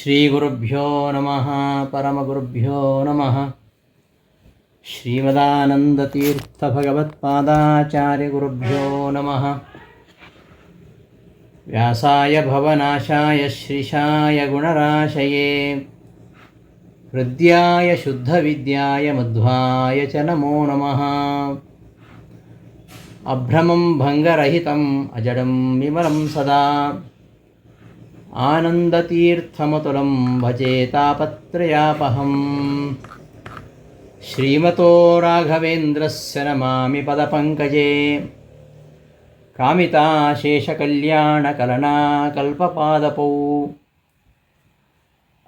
ಶ್ರೀಗುರುಭ್ಯೋ ನಮಃ ಪರಮಗುರುಭ್ಯೋ ನಮಃ. ಶ್ರೀಮದಾನಂದತೀರ್ಥಭಗವತ್ಪಾದಾಚಾರ್ಯಗುರುಭ್ಯೋ ನಮಃ. ವ್ಯಾಸಾಯ ಭವನಾಶಾಯ ಶ್ರೀಶಾಯ ಗುಣರಾಶಯೇ ಹೃದ್ಯಾಯ ಶುದ್ಧವಿದ್ಯಾಯ ಮಧ್ವಾಯ ಚ ನಮೋ ನಮಃ. ಅಭ್ರಮಂ ಭಂಗರಹಿತಂ ಅಜಡಂ ವಿಮಲಂ ಸದಾ ಆನಂದತೀರ್ಥಮತುಲಂ ಭಜೆ ತಾಪತ್ರಯಾಪಹಂ. ಶ್ರೀಮತೋ ರಾಘವೇಂದ್ರಸ್ಯ ನಮಾಮಿ ಪದಪಂಕಜೇ ಕಾಮಿತಾಶೇಷಕಲ್ಯಾಣಕಲನಾಕಲ್ಪಪಾದಪೌ.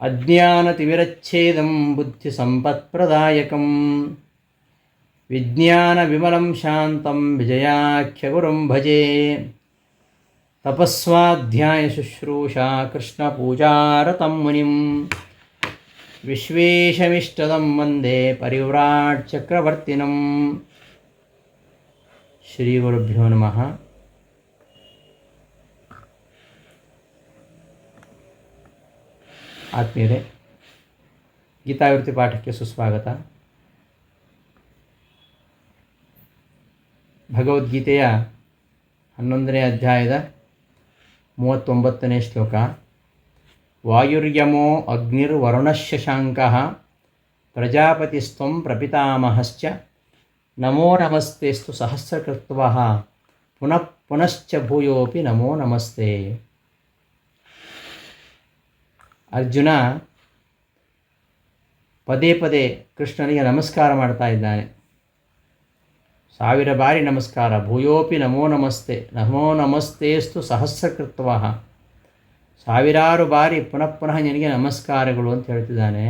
ಅಜ್ಞಾನತಿಮಿರಚ್ಛೇದಂ ಬುದ್ಧಿಸಂಪತ್ಪ್ರದಾಯಕಂ ವಿಜ್ಞಾನವಿಮಲಂ ಶಾಂತಂ ವಿಜಯಾಖ್ಯಗುರುಂ ಭಜೆ. ತಪಸ್ವಾಧ್ಯಾಯ ಶುಶ್ರೂಷಾ ಕೃಷ್ಣಪೂಜಾರತಂ ಮುನಿಂ ವಿಶ್ವೇಶಮಿಷ್ಟದಂ ವಂದೇ ಪರಿವ್ರಾಟ್ ಚಕ್ರವರ್ತಿನಂ. ಶ್ರೀ ಗುರುಭ್ಯೋ ನಮಃ. ಆತ್ಮೀಯರೇ, ಗೀತಾವೃತ್ತಿ ಪಾಠಕ್ಕೆ ಸುಸ್ವಾಗತ. ಭಗವದ್ಗೀತೆಯ 11ನೇ ಅಧ್ಯಾಯದ 39ನೇ ಶ್ಲೋಕ. ವಾಯುರ್ಯಮೋ ಅಗ್ನಿರ್ವರುಣಶಶಾಂಕಃ ಪ್ರಜಾಪತಿಸ್ತ್ವಂ ಪ್ರಪಿತಾಮಹಶ್ಚ ನಮೋ ನಮಸ್ತೆಸ್ತು ಸಹಸ್ರಕೃತ್ವಃ ಪುನಃ ಪುನಶ್ಚ ಭೂಯೋಪಿ ನಮೋ ನಮಸ್ತೆ. ಅರ್ಜುನ ಪದೇ ಪದೇ ಕೃಷ್ಣನಿಗೆ ನಮಸ್ಕಾರ ಮಾಡ್ತಾ ಇದ್ದಾನೆ. 1000 ಬಾರಿ ನಮಸ್ಕಾರ. ಭೂಯೋಪಿ ನಮೋ ನಮಸ್ತೆ, ನಮೋ ನಮಸ್ತೆಸ್ತು ಸಹಸ್ರಕೃತ್ವಃ. 1000 ಬಾರಿ ಪುನಃ ಪುನಃ ನಿನಗೆ ನಮಸ್ಕಾರಗಳು ಅಂತ ಹೇಳ್ತಿದ್ದಾನೆ.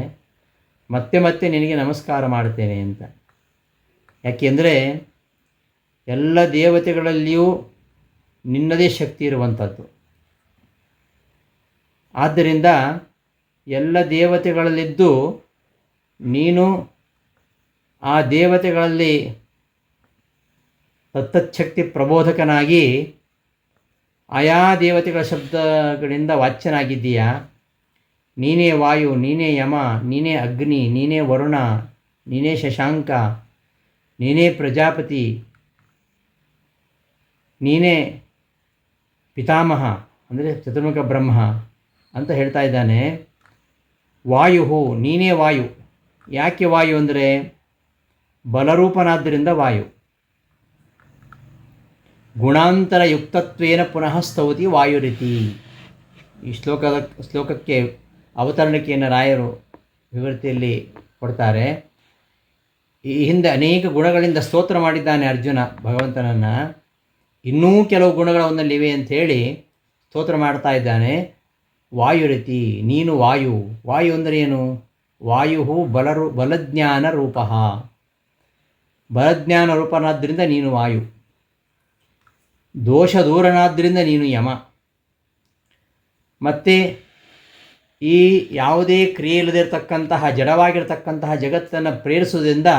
ಮತ್ತೆ ಮತ್ತೆ ನಿನಗೆ ನಮಸ್ಕಾರ ಮಾಡ್ತೇನೆ ಅಂತ. ಯಾಕೆಂದರೆ ಎಲ್ಲ ದೇವತೆಗಳಲ್ಲಿಯೂ ನಿನ್ನದೇ ಶಕ್ತಿ ಇರುವಂಥದ್ದು. ಆದ್ದರಿಂದ ಎಲ್ಲ ದೇವತೆಗಳಲ್ಲಿದ್ದು ನೀನು ಆ ದೇವತೆಗಳಲ್ಲಿ ತತ್ತಚ್ಛಕ್ತಿ ಪ್ರಬೋಧಕನಾಗಿ ಆಯಾ ದೇವತೆಗಳ ಶಬ್ದಗಳಿಂದ ವಾಚ್ಯನಾಗಿದ್ದೀಯಾ. ನೀನೇ ವಾಯು, ನೀನೇ ಯಮ, ನೀನೇ ಅಗ್ನಿ, ನೀನೇ ವರುಣ, ನೀನೇ ಶಶಾಂಕ, ನೀನೇ ಪ್ರಜಾಪತಿ, ನೀನೇ ಪಿತಾಮಹ ಅಂದರೆ ಚತುರ್ಮುಖ ಬ್ರಹ್ಮ ಅಂತ ಹೇಳ್ತಾ ಇದ್ದಾನೆ. ವಾಯು, ನೀನೇ ವಾಯು. ಯಾಕೆ ವಾಯು ಅಂದರೆ ಬಲರೂಪನಾದ್ದರಿಂದ ವಾಯು. ಗುಣಾಂತರ ಯುಕ್ತತ್ವೇನ ಪುನಃ ಸ್ತೌತಿ ವಾಯುರಿತಿ. ಈ ಶ್ಲೋಕಕ್ಕೆ ಅವತರಣಿಕೆಯನ್ನು ರಾಯರು ವಿವೃತಿಯಲ್ಲಿ ಕೊಡ್ತಾರೆ. ಈ ಹಿಂದೆ ಅನೇಕ ಗುಣಗಳಿಂದ ಸ್ತೋತ್ರ ಮಾಡಿದ್ದಾನೆ ಅರ್ಜುನ ಭಗವಂತನನ್ನು. ಇನ್ನೂ ಕೆಲವು ಗುಣಗಳು ಅವನಲ್ಲಿವೆ ಅಂಥೇಳಿ ಸ್ತೋತ್ರ ಮಾಡ್ತಾ ಇದ್ದಾನೆ. ವಾಯುರಿತಿ, ನೀನು ವಾಯು. ವಾಯು ಅಂದರೆ ಏನು? ವಾಯು ಬಲಜ್ಞಾನ ರೂಪ. ಬಲಜ್ಞಾನ ರೂಪನಾದ್ದರಿಂದ ನೀನು ವಾಯು. ದೋಷ ದೂರನಾದ್ದರಿಂದ ನೀನು ಯಮ. ಮತ್ತು ಈ ಯಾವುದೇ ಕ್ರಿಯೆ ಇಲ್ಲದಿರತಕ್ಕಂತಹ ಜಡವಾಗಿರತಕ್ಕಂತಹ ಜಗತ್ತನ್ನು ಪ್ರೇರಿಸುವುದರಿಂದ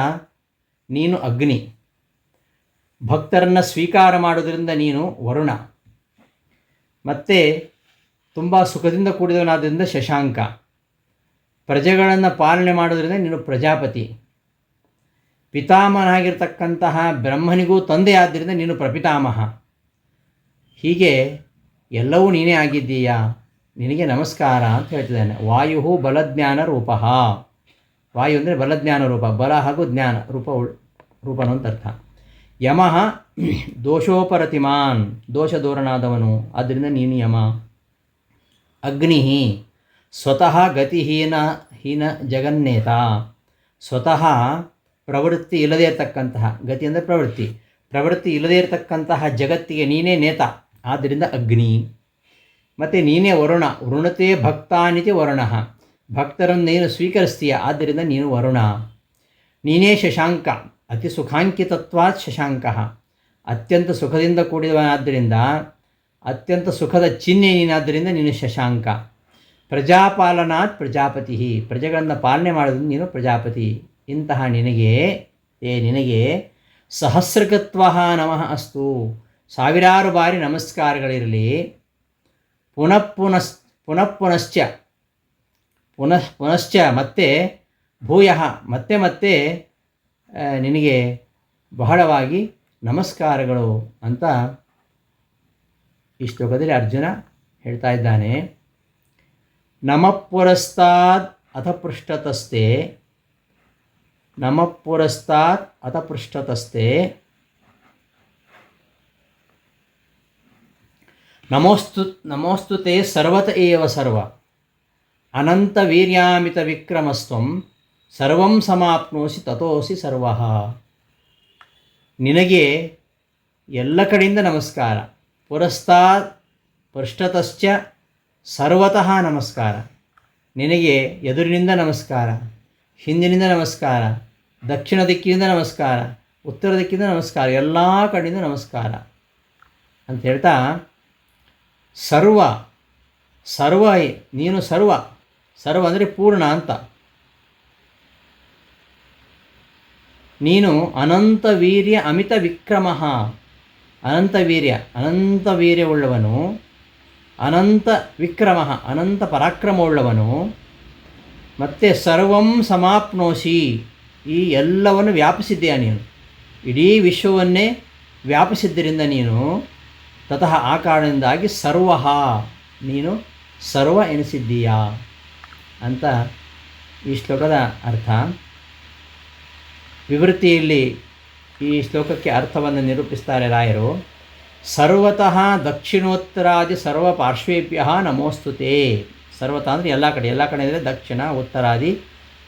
ನೀನು ಅಗ್ನಿ. ಭಕ್ತರನ್ನು ಸ್ವೀಕಾರ ಮಾಡೋದರಿಂದ ನೀನು ವರುಣ. ಮತ್ತು ತುಂಬ ಸುಖದಿಂದ ಕೂಡಿದವನಾದ್ದರಿಂದ ಶಶಾಂಕ. ಪ್ರಜೆಗಳನ್ನು ಪಾಲನೆ ಮಾಡೋದರಿಂದ ನೀನು ಪ್ರಜಾಪತಿ. ಪಿತಾಮಹನಾಗಿರ್ತಕ್ಕಂತಹ ಬ್ರಹ್ಮನಿಗೂ ತಂದೆ ಆದ್ದರಿಂದ ನೀನು ಪ್ರಪಿತಾಮಹ. ಹೀಗೆ ಎಲ್ಲವೂ ನೀನೇ ಆಗಿದ್ದೀಯಾ, ನಿನಗೆ ನಮಸ್ಕಾರ ಅಂತ ಹೇಳ್ತಿದ್ದಾನೆ. ವಾಯು ಬಲಜ್ಞಾನ ರೂಪ. ವಾಯು ಅಂದರೆ ಬಲಜ್ಞಾನ ರೂಪ. ಬಲ ಹಾಗೂ ಜ್ಞಾನ ರೂಪನು ಅಂತ ಅರ್ಥ. ಯಮಃ ದೋಷೋಪರತಿಮಾನ್, ದೋಷ ದೂರನಾದವನು, ಆದ್ದರಿಂದ ನೀನು ಯಮ. ಅಗ್ನಿ ಸ್ವತಃ ಗತಿಹೀನ ಜಗನ್ನೇತ. ಸ್ವತಃ ಪ್ರವೃತ್ತಿ ಇಲ್ಲದೇ ಇರತಕ್ಕಂತಹ, ಗತಿ ಅಂದರೆ ಪ್ರವೃತ್ತಿ ಇಲ್ಲದೇ ಇರತಕ್ಕಂತಹ ಜಗತ್ತಿಗೆ ನೀನೇ ನೇತ, ಆದ್ದರಿಂದ ಅಗ್ನಿ. ಮತ್ತು ನೀನೇ ವರುಣ. ವೃಣತೆ ಭಕ್ತಾನಿತಿ ವರುಣ. ಭಕ್ತರನ್ನು ನೀನು ಸ್ವೀಕರಿಸ್ತೀಯ, ಆದ್ದರಿಂದ ನೀನು ವರುಣ. ನೀನೇ ಶಶಾಂಕ. ಅತಿ ಸುಖಾಂಕಿತತ್ವಾತ್ ಶಶಾಂಕ. ಅತ್ಯಂತ ಸುಖದಿಂದ ಕೂಡಿದವನಾದ್ದರಿಂದ, ಅತ್ಯಂತ ಸುಖದ ಚಿಹ್ನೆ ನೀನಾದ್ದರಿಂದ ನೀನು ಶಶಾಂಕ. ಪ್ರಜಾಪಾಲನಾತ್ ಪ್ರಜಾಪತಿ. ಪ್ರಜೆಗಳನ್ನು ಪಾಲನೆ ಮಾಡೋದ್ರಿಂದ ನೀನು ಪ್ರಜಾಪತಿ. ಇಂತಹ ನಿನಗೆ ಸಹಸ್ರಕೃತ್ವಃ ನಮಃ ಅಸ್ತು. 1000 ಬಾರಿ ನಮಸ್ಕಾರಗಳಿರಲಿ. ಪುನಃ ಪುನಶ್ಚ ಪುನಶ್ಚ ಮತ್ತೆ ಭೂಯಃ ಮತ್ತೆ ಮತ್ತೆ ನಿನಗೆ ಬಹಳವಾಗಿ ನಮಸ್ಕಾರಗಳು ಅಂತ ಈ ಶ್ಲೋಕದಲ್ಲಿ ಅರ್ಜುನ ಹೇಳ್ತಾ ಇದ್ದಾನೆ. ನಮಃ ಪುರಸ್ತಾದ್ ಅಥ ಪೃಷ್ಠತಸ್ತೆ, ನಮಃ ಪುರಸ್ತಾತ್ ಅಥ ಪೃಷ್ಠತಸ್ತೆ, ನಮೋಸ್ತು ತೇ ಸರ್ವತ ಏವ ಸರ್ವ, ಅನಂತ ವೀರ್ಯಾಮಿತ ವಿಕ್ರಮಸ್ತ್ವಂ ಸರ್ವಂ ಸಮಾಪ್ನೋಸಿ ತಥೋಸಿ ಸರ್ವಃ. ನಿನಗೆ ಎಲ್ಲ ಕಡೆಯಿಂದ ನಮಸ್ಕಾರ. ಪುರಸ್ತಾತ್ ಪೃಷ್ಠತಶ್ಚ ಸರ್ವತಃ ನಮಸ್ಕಾರ. ನಿನಗೆ ಎದುರಿನಿಂದ ನಮಸ್ಕಾರ, ಹಿಂದಿನಿಂದ ನಮಸ್ಕಾರ, ದಕ್ಷಿಣ ದಿಕ್ಕಿನಿಂದ ನಮಸ್ಕಾರ, ಉತ್ತರ ದಿಕ್ಕಿನಿಂದ ನಮಸ್ಕಾರ, ಎಲ್ಲ ಕಡೆಯಿಂದ ನಮಸ್ಕಾರ ಅಂತ ಹೇಳ್ತಾ ಸರ್ವ ಸರ್ವ ನೀನು ಸರ್ವ, ಸರ್ವ ಅಂದರೆ ಪೂರ್ಣ ಅಂತ. ನೀನು ಅನಂತ ವೀರ್ಯ ಅಮಿತ ವಿಕ್ರಮ, ಅನಂತ ವೀರ್ಯವುಳ್ಳವನು, ಅನಂತ ವಿಕ್ರಮ ಅನಂತ ಪರಾಕ್ರಮವುಳ್ಳವನು, ಮತ್ತು ಸರ್ವಂ ಸಮಾಪ್ನೋಸಿ ಈ ಎಲ್ಲವನ್ನು ವ್ಯಾಪಿಸಿದ್ದೀಯ ನೀನು, ಇಡೀ ವಿಶ್ವವನ್ನೇ ವ್ಯಾಪಿಸಿದ್ದರಿಂದ ನೀನು ತತಃ ಆ ಕಾರಣದಿಂದಾಗಿ ಸರ್ವ ನೀನು ಸರ್ವ ಎನಿಸಿದ್ದೀಯಾ ಅಂತ ಈ ಶ್ಲೋಕದ ಅರ್ಥ. ವಿವೃತ್ತಿಯಲ್ಲಿ ಈ ಶ್ಲೋಕಕ್ಕೆ ಅರ್ಥವನ್ನು ನಿರೂಪಿಸ್ತಾರೆ ರಾಯರು. ಸರ್ವತಃ ದಕ್ಷಿಣೋತ್ತರಾದಿ ಸರ್ವ ಪಾರ್ಶ್ವೇಭ್ಯ ನಮೋಸ್ತುತೆ. ಸರ್ವತಃ ಅಂದರೆ ಎಲ್ಲ ಕಡೆ, ಎಲ್ಲ ಕಡೆ ಅಂದರೆ ದಕ್ಷಿಣ ಉತ್ತರಾದಿ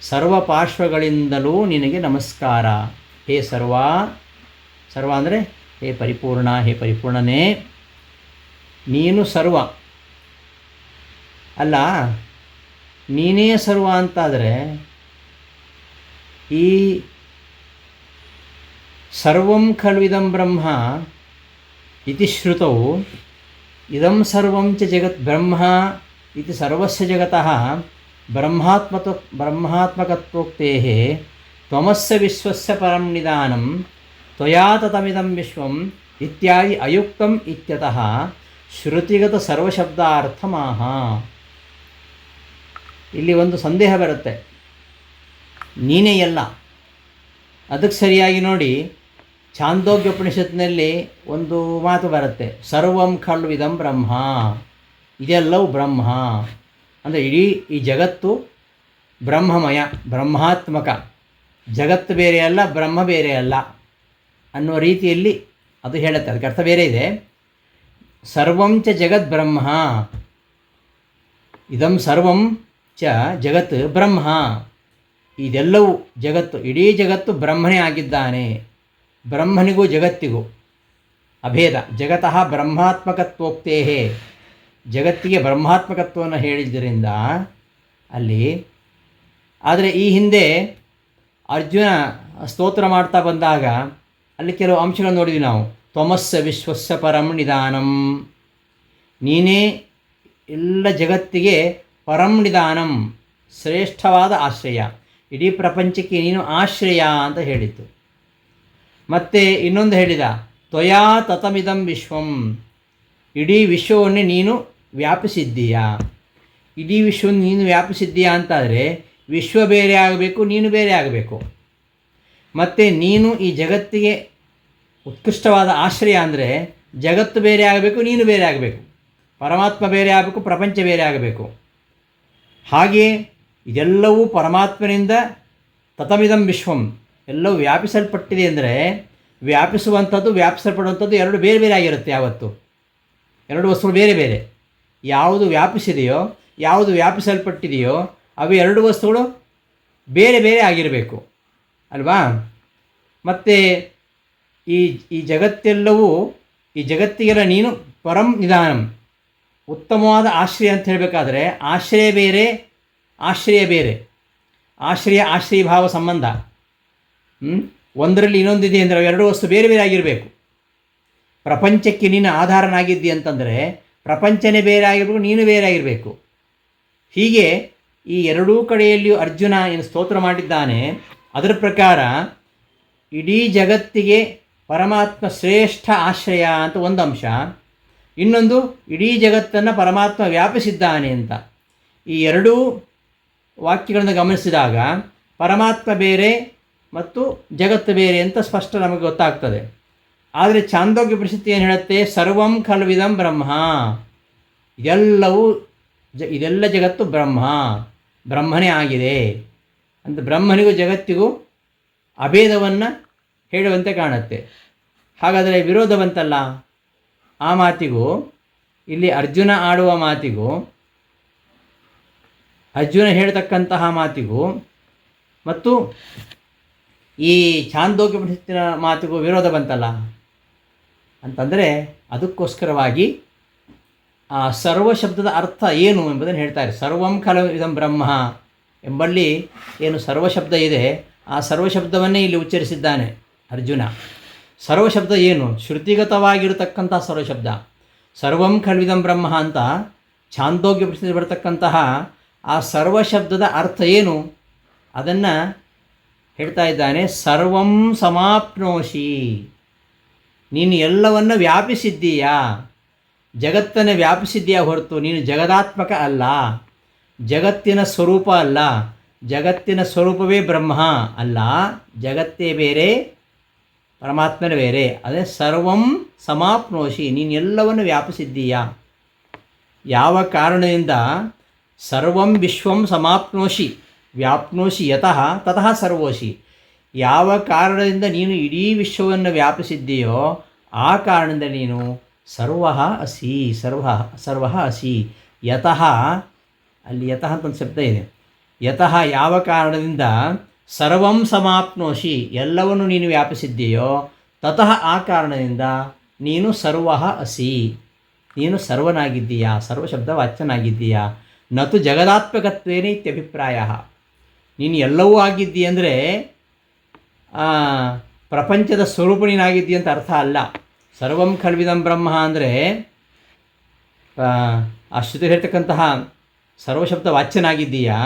ಸರ್ವ ಪಾರ್ಶ್ವಗಳಿಂದಲೂ ನಿನಗೆ ನಮಸ್ಕಾರ. ಹೇ ಸರ್ವ, ಸರ್ವ ಅಂದರೆ ಹೇ ಪರಿಪೂರ್ಣ, ಹೇ ಪರಿಪೂರ್ಣನೇ, ನೀನು ಸರ್ವ ಅಲ್ಲ, ನೀನೇ ಸರ್ವ ಅಂತಾದರೆ ಈ ಸರ್ವಂ ಖಲ್ವಿದಂ ಬ್ರಹ್ಮ ಇತಿ ಶ್ರುತೌ ಇದಂ ಸರ್ವಂ ಚ ಜಗತ್ ಬ್ರಹ್ಮ ಇತಿ ಸರ್ವಸ್ಯ ಜಗತಃ ಬ್ರಹ್ಮಾತ್ಮಕತ್ವೋಕ್ತೇಃ ತ್ವಮಸ್ಯ ವಿಶ್ವಸ್ಯ ಪರಂ ನಿಧಾನಂ ತ್ವಯಾ ತತಮಿದಂ ವಿಶ್ವಂ ಇತ್ಯಾದಿ ಅಯುಕ್ತಂ ಇತ್ಯತಃ ಶ್ರುತಿಗತ ಸರ್ವಶಬ್ದಾರ್ಥಮಾಹ. ಇಲ್ಲಿ ಒಂದು ಸಂದೇಹ ಬರುತ್ತೆ, ನೀನೇ ಎಲ್ಲ. ಅದಕ್ಕೆ ಸರಿಯಾಗಿ ನೋಡಿ, ಛಾಂದೋಗ್ಯೋಪನಿಷತ್ನಲ್ಲಿ ಒಂದು ಮಾತು ಬರುತ್ತೆ, ಸರ್ವಂ ಖಲ್ವಿದಂ ಬ್ರಹ್ಮ, ಇದೆಲ್ಲವೂ ಬ್ರಹ್ಮ ಅಂದರೆ ಇಡೀ ಈ ಜಗತ್ತು ಬ್ರಹ್ಮಮಯ, ಬ್ರಹ್ಮಾತ್ಮಕ. ಜಗತ್ತು ಬೇರೆ ಅಲ್ಲ, ಬ್ರಹ್ಮ ಬೇರೆ ಅಲ್ಲ ಅನ್ನುವ ರೀತಿಯಲ್ಲಿ ಅದು ಹೇಳುತ್ತೆ. ಅದಕ್ಕೆ ಅರ್ಥ ಬೇರೆ ಇದೆ. ಸರ್ವಂ ಚ ಜಗತ್ ಬ್ರಹ್ಮ, ಇದಂ ಸರ್ವಂ ಚ ಜಗತ್ ಬ್ರಹ್ಮ, ಇದೆಲ್ಲವೂ ಜಗತ್ತು, ಇಡೀ ಜಗತ್ತು ಬ್ರಹ್ಮನೇ ಆಗಿದ್ದಾನೆ. ಬ್ರಹ್ಮನಿಗೂ ಜಗತ್ತಿಗೂ ಅಭೇದ. ಜಗತಃ ಬ್ರಹ್ಮಾತ್ಮಕತ್ವೋಕ್ತೇ, ಜಗತ್ತಿಗೆ ಬ್ರಹ್ಮಾತ್ಮಕತ್ವವನ್ನು ಹೇಳಿದ್ದರಿಂದ ಅಲ್ಲಿ. ಆದರೆ ಈ ಹಿಂದೆ ಅರ್ಜುನ ಸ್ತೋತ್ರ ಮಾಡ್ತಾ ಬಂದಾಗ ಅಲ್ಲಿ ಕೆಲವು ಅಂಶಗಳನ್ನು ನೋಡಿದ್ವಿ ನಾವು. ತ್ವಮಸ್ಯ ವಿಶ್ವಸ್ಯ ಪರಂ ನಿಧಾನಂ, ನೀನೇ ಎಲ್ಲ ಜಗತ್ತಿಗೆ ಪರಂ ನಿಧಾನಂ, ಶ್ರೇಷ್ಠವಾದ ಆಶ್ರಯ, ಇಡೀ ಪ್ರಪಂಚಕ್ಕೆ ನೀನು ಆಶ್ರಯ ಅಂತ ಹೇಳಿತ್ತು. ಮತ್ತು ಇನ್ನೊಂದು ಹೇಳಿದ, ತ್ವಯಾ ತತಮಿದಂ ವಿಶ್ವಂ, ಇಡೀ ವಿಶ್ವವನ್ನೇ ನೀನು ವ್ಯಾಪಿಸಿದ್ದೀಯಾ. ಇಡೀ ವಿಶ್ವವನ್ನು ನೀನು ವ್ಯಾಪಿಸಿದ್ದೀಯಾ ಅಂತಾದರೆ ವಿಶ್ವ ಬೇರೆ ಆಗಬೇಕು, ನೀನು ಬೇರೆ ಆಗಬೇಕು. ಮತ್ತು ನೀನು ಈ ಜಗತ್ತಿಗೆ ಉತ್ಕೃಷ್ಟವಾದ ಆಶ್ರಯ ಅಂದರೆ ಜಗತ್ತು ಬೇರೆ ಆಗಬೇಕು, ನೀನು ಬೇರೆ ಆಗಬೇಕು, ಪರಮಾತ್ಮ ಬೇರೆ ಆಗಬೇಕು, ಪ್ರಪಂಚ ಬೇರೆ ಆಗಬೇಕು. ಹಾಗೆಯೇ ಇದೆಲ್ಲವೂ ಪರಮಾತ್ಮನಿಂದ ತತಮಿದಂ ವಿಶ್ವಂ, ಎಲ್ಲವೂ ವ್ಯಾಪಿಸಲ್ಪಟ್ಟಿದೆ ಅಂದರೆ ವ್ಯಾಪಿಸುವಂಥದ್ದು ವ್ಯಾಪಿಸಲ್ಪಡುವಂಥದ್ದು ಎರಡು ಬೇರೆ ಬೇರೆ ಆಗಿರುತ್ತೆ. ಯಾವತ್ತು ಎರಡು ವಸ್ತುಗಳು ಬೇರೆ ಬೇರೆ. ಯಾವುದು ವ್ಯಾಪಿಸಿದೆಯೋ, ಯಾವುದು ವ್ಯಾಪಿಸಲ್ಪಟ್ಟಿದೆಯೋ ಅವು ಎರಡು ವಸ್ತುಗಳು ಬೇರೆ ಬೇರೆ ಆಗಿರಬೇಕು ಅಲ್ವಾ. ಮತ್ತು ಈ ಜಗತ್ತೆಲ್ಲವೂ, ಈ ಜಗತ್ತಿಗೆಲ್ಲ ನೀನು ಪರಂ ನಿಧಾನಂ, ಉತ್ತಮವಾದ ಆಶ್ರಯ ಅಂತ ಹೇಳಬೇಕಾದ್ರೆ ಆಶ್ರಯ ಬೇರೆ, ಆಶ್ರಯ ಬೇರೆ. ಆಶ್ರಯ ಭಾವ ಸಂಬಂಧ ಒಂದರಲ್ಲಿ ಇನ್ನೊಂದಿದೆ ಅಂದರೆ ಎರಡು ವಸ್ತು ಬೇರೆ ಬೇರೆ ಆಗಿರಬೇಕು. ಪ್ರಪಂಚಕ್ಕೆ ನೀನು ಆಧಾರನಾಗಿದ್ದಿ ಅಂತಂದರೆ ಪ್ರಪಂಚನೇ ಬೇರೆ ಆಗಿರಬೇಕು, ನೀನು ಬೇರೆ ಆಗಿರಬೇಕು. ಹೀಗೆ ಈ ಎರಡೂ ಕಡೆಯಲ್ಲಿಯೂ ಅರ್ಜುನ ಏನು ಸ್ತೋತ್ರ ಮಾಡಿದ್ದಾನೆ ಅದರ ಪ್ರಕಾರ ಇಡೀ ಜಗತ್ತಿಗೆ ಪರಮಾತ್ಮ ಶ್ರೇಷ್ಠ ಆಶ್ರಯ ಅಂತ ಒಂದು ಅಂಶ, ಇನ್ನೊಂದು ಇಡೀ ಜಗತ್ತನ್ನು ಪರಮಾತ್ಮ ವ್ಯಾಪಿಸಿದ್ದಾನೆ ಅಂತ. ಈ ಎರಡೂ ವಾಕ್ಯಗಳನ್ನು ಗಮನಿಸಿದಾಗ ಪರಮಾತ್ಮ ಬೇರೆ ಮತ್ತು ಜಗತ್ತು ಬೇರೆ ಅಂತ ಸ್ಪಷ್ಟ ನಮಗೆ ಗೊತ್ತಾಗ್ತದೆ. ಆದರೆ ಛಾಂದೋಗ್ಯ ಉಪನಿಷತ್ತು ಏನು ಹೇಳುತ್ತೆ? ಸರ್ವಂ ಖಲ್ವಿದಂ ಬ್ರಹ್ಮ, ಇದೆಲ್ಲ ಜಗತ್ತು ಬ್ರಹ್ಮನೇ ಆಗಿದೆ ಅಂತ ಬ್ರಹ್ಮನಿಗೂ ಜಗತ್ತಿಗೂ ಅಭೇದವನ್ನು ಹೇಳುವಂತೆ ಕಾಣುತ್ತೆ. ಹಾಗಾದರೆ ವಿರೋಧ ಬಂತಲ್ಲ ಆ ಮಾತಿಗೂ, ಇಲ್ಲಿ ಅರ್ಜುನ ಆಡುವ ಮಾತಿಗೂ, ಅರ್ಜುನ ಹೇಳ್ತಕ್ಕಂತಹ ಮಾತಿಗೂ ಮತ್ತು ಈ ಛಾಂದೋಗ್ಯ ಉಪನಿಷತ್ತಿನ ಮಾತಿಗೂ ವಿರೋಧ ಬಂತಲ್ಲ ಅಂತಂದರೆ, ಅದಕ್ಕೋಸ್ಕರವಾಗಿ ಆ ಸರ್ವ ಶಬ್ದದ ಅರ್ಥ ಏನು ಎಂಬುದನ್ನು ಹೇಳ್ತಾರೆ. ಸರ್ವಂ ಖಲು ಇದಂ ಬ್ರಹ್ಮ ಎಂಬಲ್ಲಿ ಏನು ಸರ್ವಶಬ್ದ ಇದೆ, ಆ ಸರ್ವಶಬ್ದವನ್ನೇ ಇಲ್ಲಿ ಉಚ್ಚರಿಸಿದ್ದಾನೆ ಅರ್ಜುನ. ಸರ್ವಶಬ್ದ ಏನು? ಶ್ರುತಿಗತವಾಗಿರತಕ್ಕಂಥ ಸರ್ವಶಬ್ದ. ಸರ್ವಂ ಖಲ್ವಿದಂ ಬ್ರಹ್ಮ ಅಂತ ಛಾಂದೋಗ್ಯ ಉಪನಿಷತ್ತಿನಲ್ಲಿ ಬರತಕ್ಕಂತಹ ಆ ಸರ್ವಶಬ್ದದ ಅರ್ಥ ಏನು ಅದನ್ನು ಹೇಳ್ತಾ ಇದ್ದಾನೆ. ಸರ್ವಂ ಸಮಾಪ್ನೋಷಿ, ನೀನು ಎಲ್ಲವನ್ನು ವ್ಯಾಪಿಸಿದ್ದೀಯಾ, ಜಗತ್ತನ್ನು ವ್ಯಾಪಿಸಿದ್ದೀಯಾ ಹೊರತು ನೀನು ಜಗದಾತ್ಮಕ ಅಲ್ಲ, ಜಗತ್ತಿನ ಸ್ವರೂಪ ಅಲ್ಲ. ಜಗತ್ತಿನ ಸ್ವರೂಪವೇ ಬ್ರಹ್ಮ ಅಲ್ಲ, ಜಗತ್ತೇ ಬೇರೆ, ಪರಮಾತ್ಮನೇ ಬೇರೆ. ಅದೇ ಸರ್ವಂ ಸಮಾಪ್ನೋಷಿ, ನೀನು ಎಲ್ಲವನ್ನು ವ್ಯಾಪಿಸಿದ್ದೀಯಾ. ಯಾವ ಕಾರಣದಿಂದ? ಸರ್ವಂ ವಿಶ್ವಂ ಸಮಾಪ್ನೋಷಿ ವ್ಯಾಪ್ನೋಷಿ ಯತಃ ತತಃ ಸರ್ವೋಷಿ. ಯಾವ ಕಾರಣದಿಂದ ನೀನು ಇಡೀ ವಿಶ್ವವನ್ನು ವ್ಯಾಪಿಸಿದ್ದೀಯೋ ಆ ಕಾರಣದಿಂದ ನೀನು ಸರ್ವಃ ಅಸಿ, ಸರ್ವಃ ಅಸಿ. ಯತಃ, ಅಲ್ಲಿ ಯತಃ ಅಂತ ಒಂದು ಶಬ್ದ ಇದೆ. ಯತಃ ಯಾವ ಕಾರಣದಿಂದ ಸರ್ವಂ ಸಮಾಪ್ನೋಷಿ ಎಲ್ಲವನ್ನು ನೀನು ವ್ಯಾಪಿಸಿದ್ದೀಯೋ, ತತಃ ಆ ಕಾರಣದಿಂದ ನೀನು ಸರ್ವಃ ಅಸಿ, ನೀನು ಸರ್ವನಾಗಿದ್ದೀಯಾ, ಸರ್ವಶಬ್ದ ವಾಚ್ಯನಾಗಿದ್ದೀಯಾ. ನತು ಜಗದಾತ್ಮಕತ್ವೇನ ಇತ್ಯಭಿಪ್ರಾಯ. ನೀನು ಎಲ್ಲವೂ ಆಗಿದ್ದೀ ಅಂದರೆ ಪ್ರಪಂಚದ ಸ್ವರೂಪ ನೀನಾಗಿದ್ದೀಯ ಅಂತ ಅರ್ಥ ಅಲ್ಲ. ಸರ್ವಂ ಖಲ್ವಿದಂ ಬ್ರಹ್ಮ ಅಂದರೆ ಆ ಶ್ರುತಿ ಹೇಳ್ತಕ್ಕಂತಹ ಸರ್ವಶಬ್ದ ವಾಚ್ಯನಾಗಿದ್ದೀಯಾ.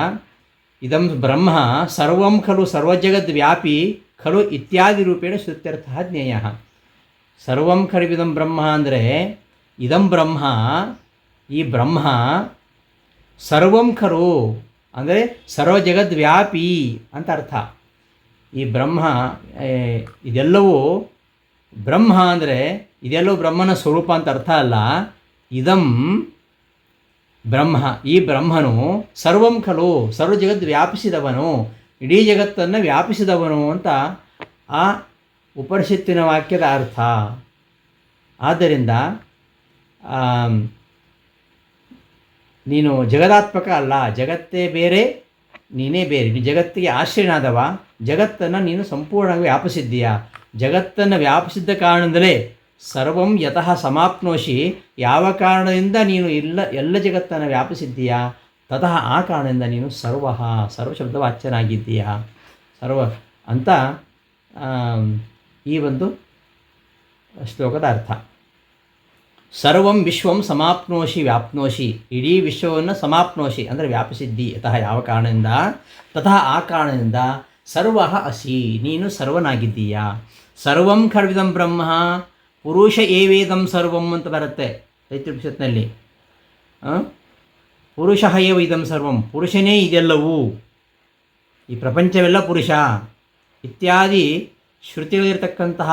ಇದಂ ಬ್ರಹ್ಮ ಸರ್ವಂ ಖಲು ಸರ್ವಜಗದ್ವ್ಯಾಪಿ ಖಲು ಇತ್ಯಾದಿ ರೂಪೇಣ ಶ್ರುತ್ಯರ್ಥ ಜ್ಞೇಯ. ಸರ್ವಂ ಖಲ್ವಿದಂ ಬ್ರಹ್ಮ ಅಂದರೆ ಇದಂ ಬ್ರಹ್ಮ, ಈ ಬ್ರಹ್ಮ ಸರ್ವಂ ಖಲು ಅಂದರೆ ಸರ್ವಜಗದ್ವ್ಯಾಪಿ ಅಂತ ಅರ್ಥ. ಈ ಬ್ರಹ್ಮ ಇದೆಲ್ಲವೂ ಬ್ರಹ್ಮ ಅಂದರೆ ಇದೆಲ್ಲವೂ ಬ್ರಹ್ಮನ ಸ್ವರೂಪ ಅಂತ ಅರ್ಥ ಅಲ್ಲ. ಇದಂ ಬ್ರಹ್ಮ, ಈ ಬ್ರಹ್ಮನು ಸರ್ವಂ ಖಲು ಸರ್ವ ಜಗತ್ ವ್ಯಾಪಿಸಿದವನು, ಇಡೀ ಜಗತ್ತನ್ನು ವ್ಯಾಪಿಸಿದವನು ಅಂತ ಆ ಉಪನಿಷತ್ತಿನ ವಾಕ್ಯದ ಅರ್ಥ. ಆದ್ದರಿಂದ ನೀನು ಜಗದಾತ್ಮಕ ಅಲ್ಲ, ಜಗತ್ತೇ ಬೇರೆ, ನೀನೇ ಬೇರೆ. ನೀನು ಜಗತ್ತಿಗೆ ಆಶ್ರಯನಾದವ, ಜಗತ್ತನ್ನು ನೀನು ಸಂಪೂರ್ಣವಾಗಿ ವ್ಯಾಪಿಸಿದ್ದೀಯಾ. ಜಗತ್ತನ್ನು ವ್ಯಾಪಿಸಿದ್ದ ಕಾರಣದಿಂದಲೇ ಸರ್ವಂ ಯತಃ ಸಮಾಪ್ನೋಷಿ, ಯಾವ ಕಾರಣದಿಂದ ನೀನು ಎಲ್ಲ ಜಗತ್ತನ್ನು ವ್ಯಾಪಿಸಿದ್ದೀಯಾ, ತತಃ ಆ ಕಾರಣದಿಂದ ನೀನು ಸರ್ವಶಬ್ದ ವಾಚ್ಯನಾಗಿದ್ದೀಯಾ, ಸರ್ವ ಅಂತ ಈ ಒಂದು ಶ್ಲೋಕದ ಅರ್ಥ. ಸರ್ವಂ ವಿಶ್ವಂ ಸಮಾಪ್ನೋಷಿ ವ್ಯಾಪ್ನೋಷಿ, ಇಡೀ ವಿಶ್ವವನ್ನು ಸಮಾಪ್ನೋಷಿ ಅಂದರೆ ವ್ಯಾಪಿಸಿದ್ದಿ. ಯತಃ ಯಾವ ಕಾರಣದಿಂದ, ತತಃ ಆ ಕಾರಣದಿಂದ ಸರ್ವಃ ಅಸಿ, ನೀನು ಸರ್ವನಾಗಿದ್ದೀಯಾ. ಸರ್ವಂ ಖಲ್ವಿದಂ ಬ್ರಹ್ಮ ಪುರುಷ ಏವೇದಂ ಸರ್ವಂ ಅಂತ ಬರುತ್ತೆ ತೈತ್ರಿಪನಿಷತ್ನಲ್ಲಿ. ಪುರುಷ ಏವ ಇದಂ ಸರ್ವಂ, ಪುರುಷನೇ ಇದೆಲ್ಲವೂ, ಈ ಪ್ರಪಂಚವೆಲ್ಲ ಪುರುಷ ಇತ್ಯಾದಿ ಶ್ರುತಿಗಳಿರ್ತಕ್ಕಂತಹ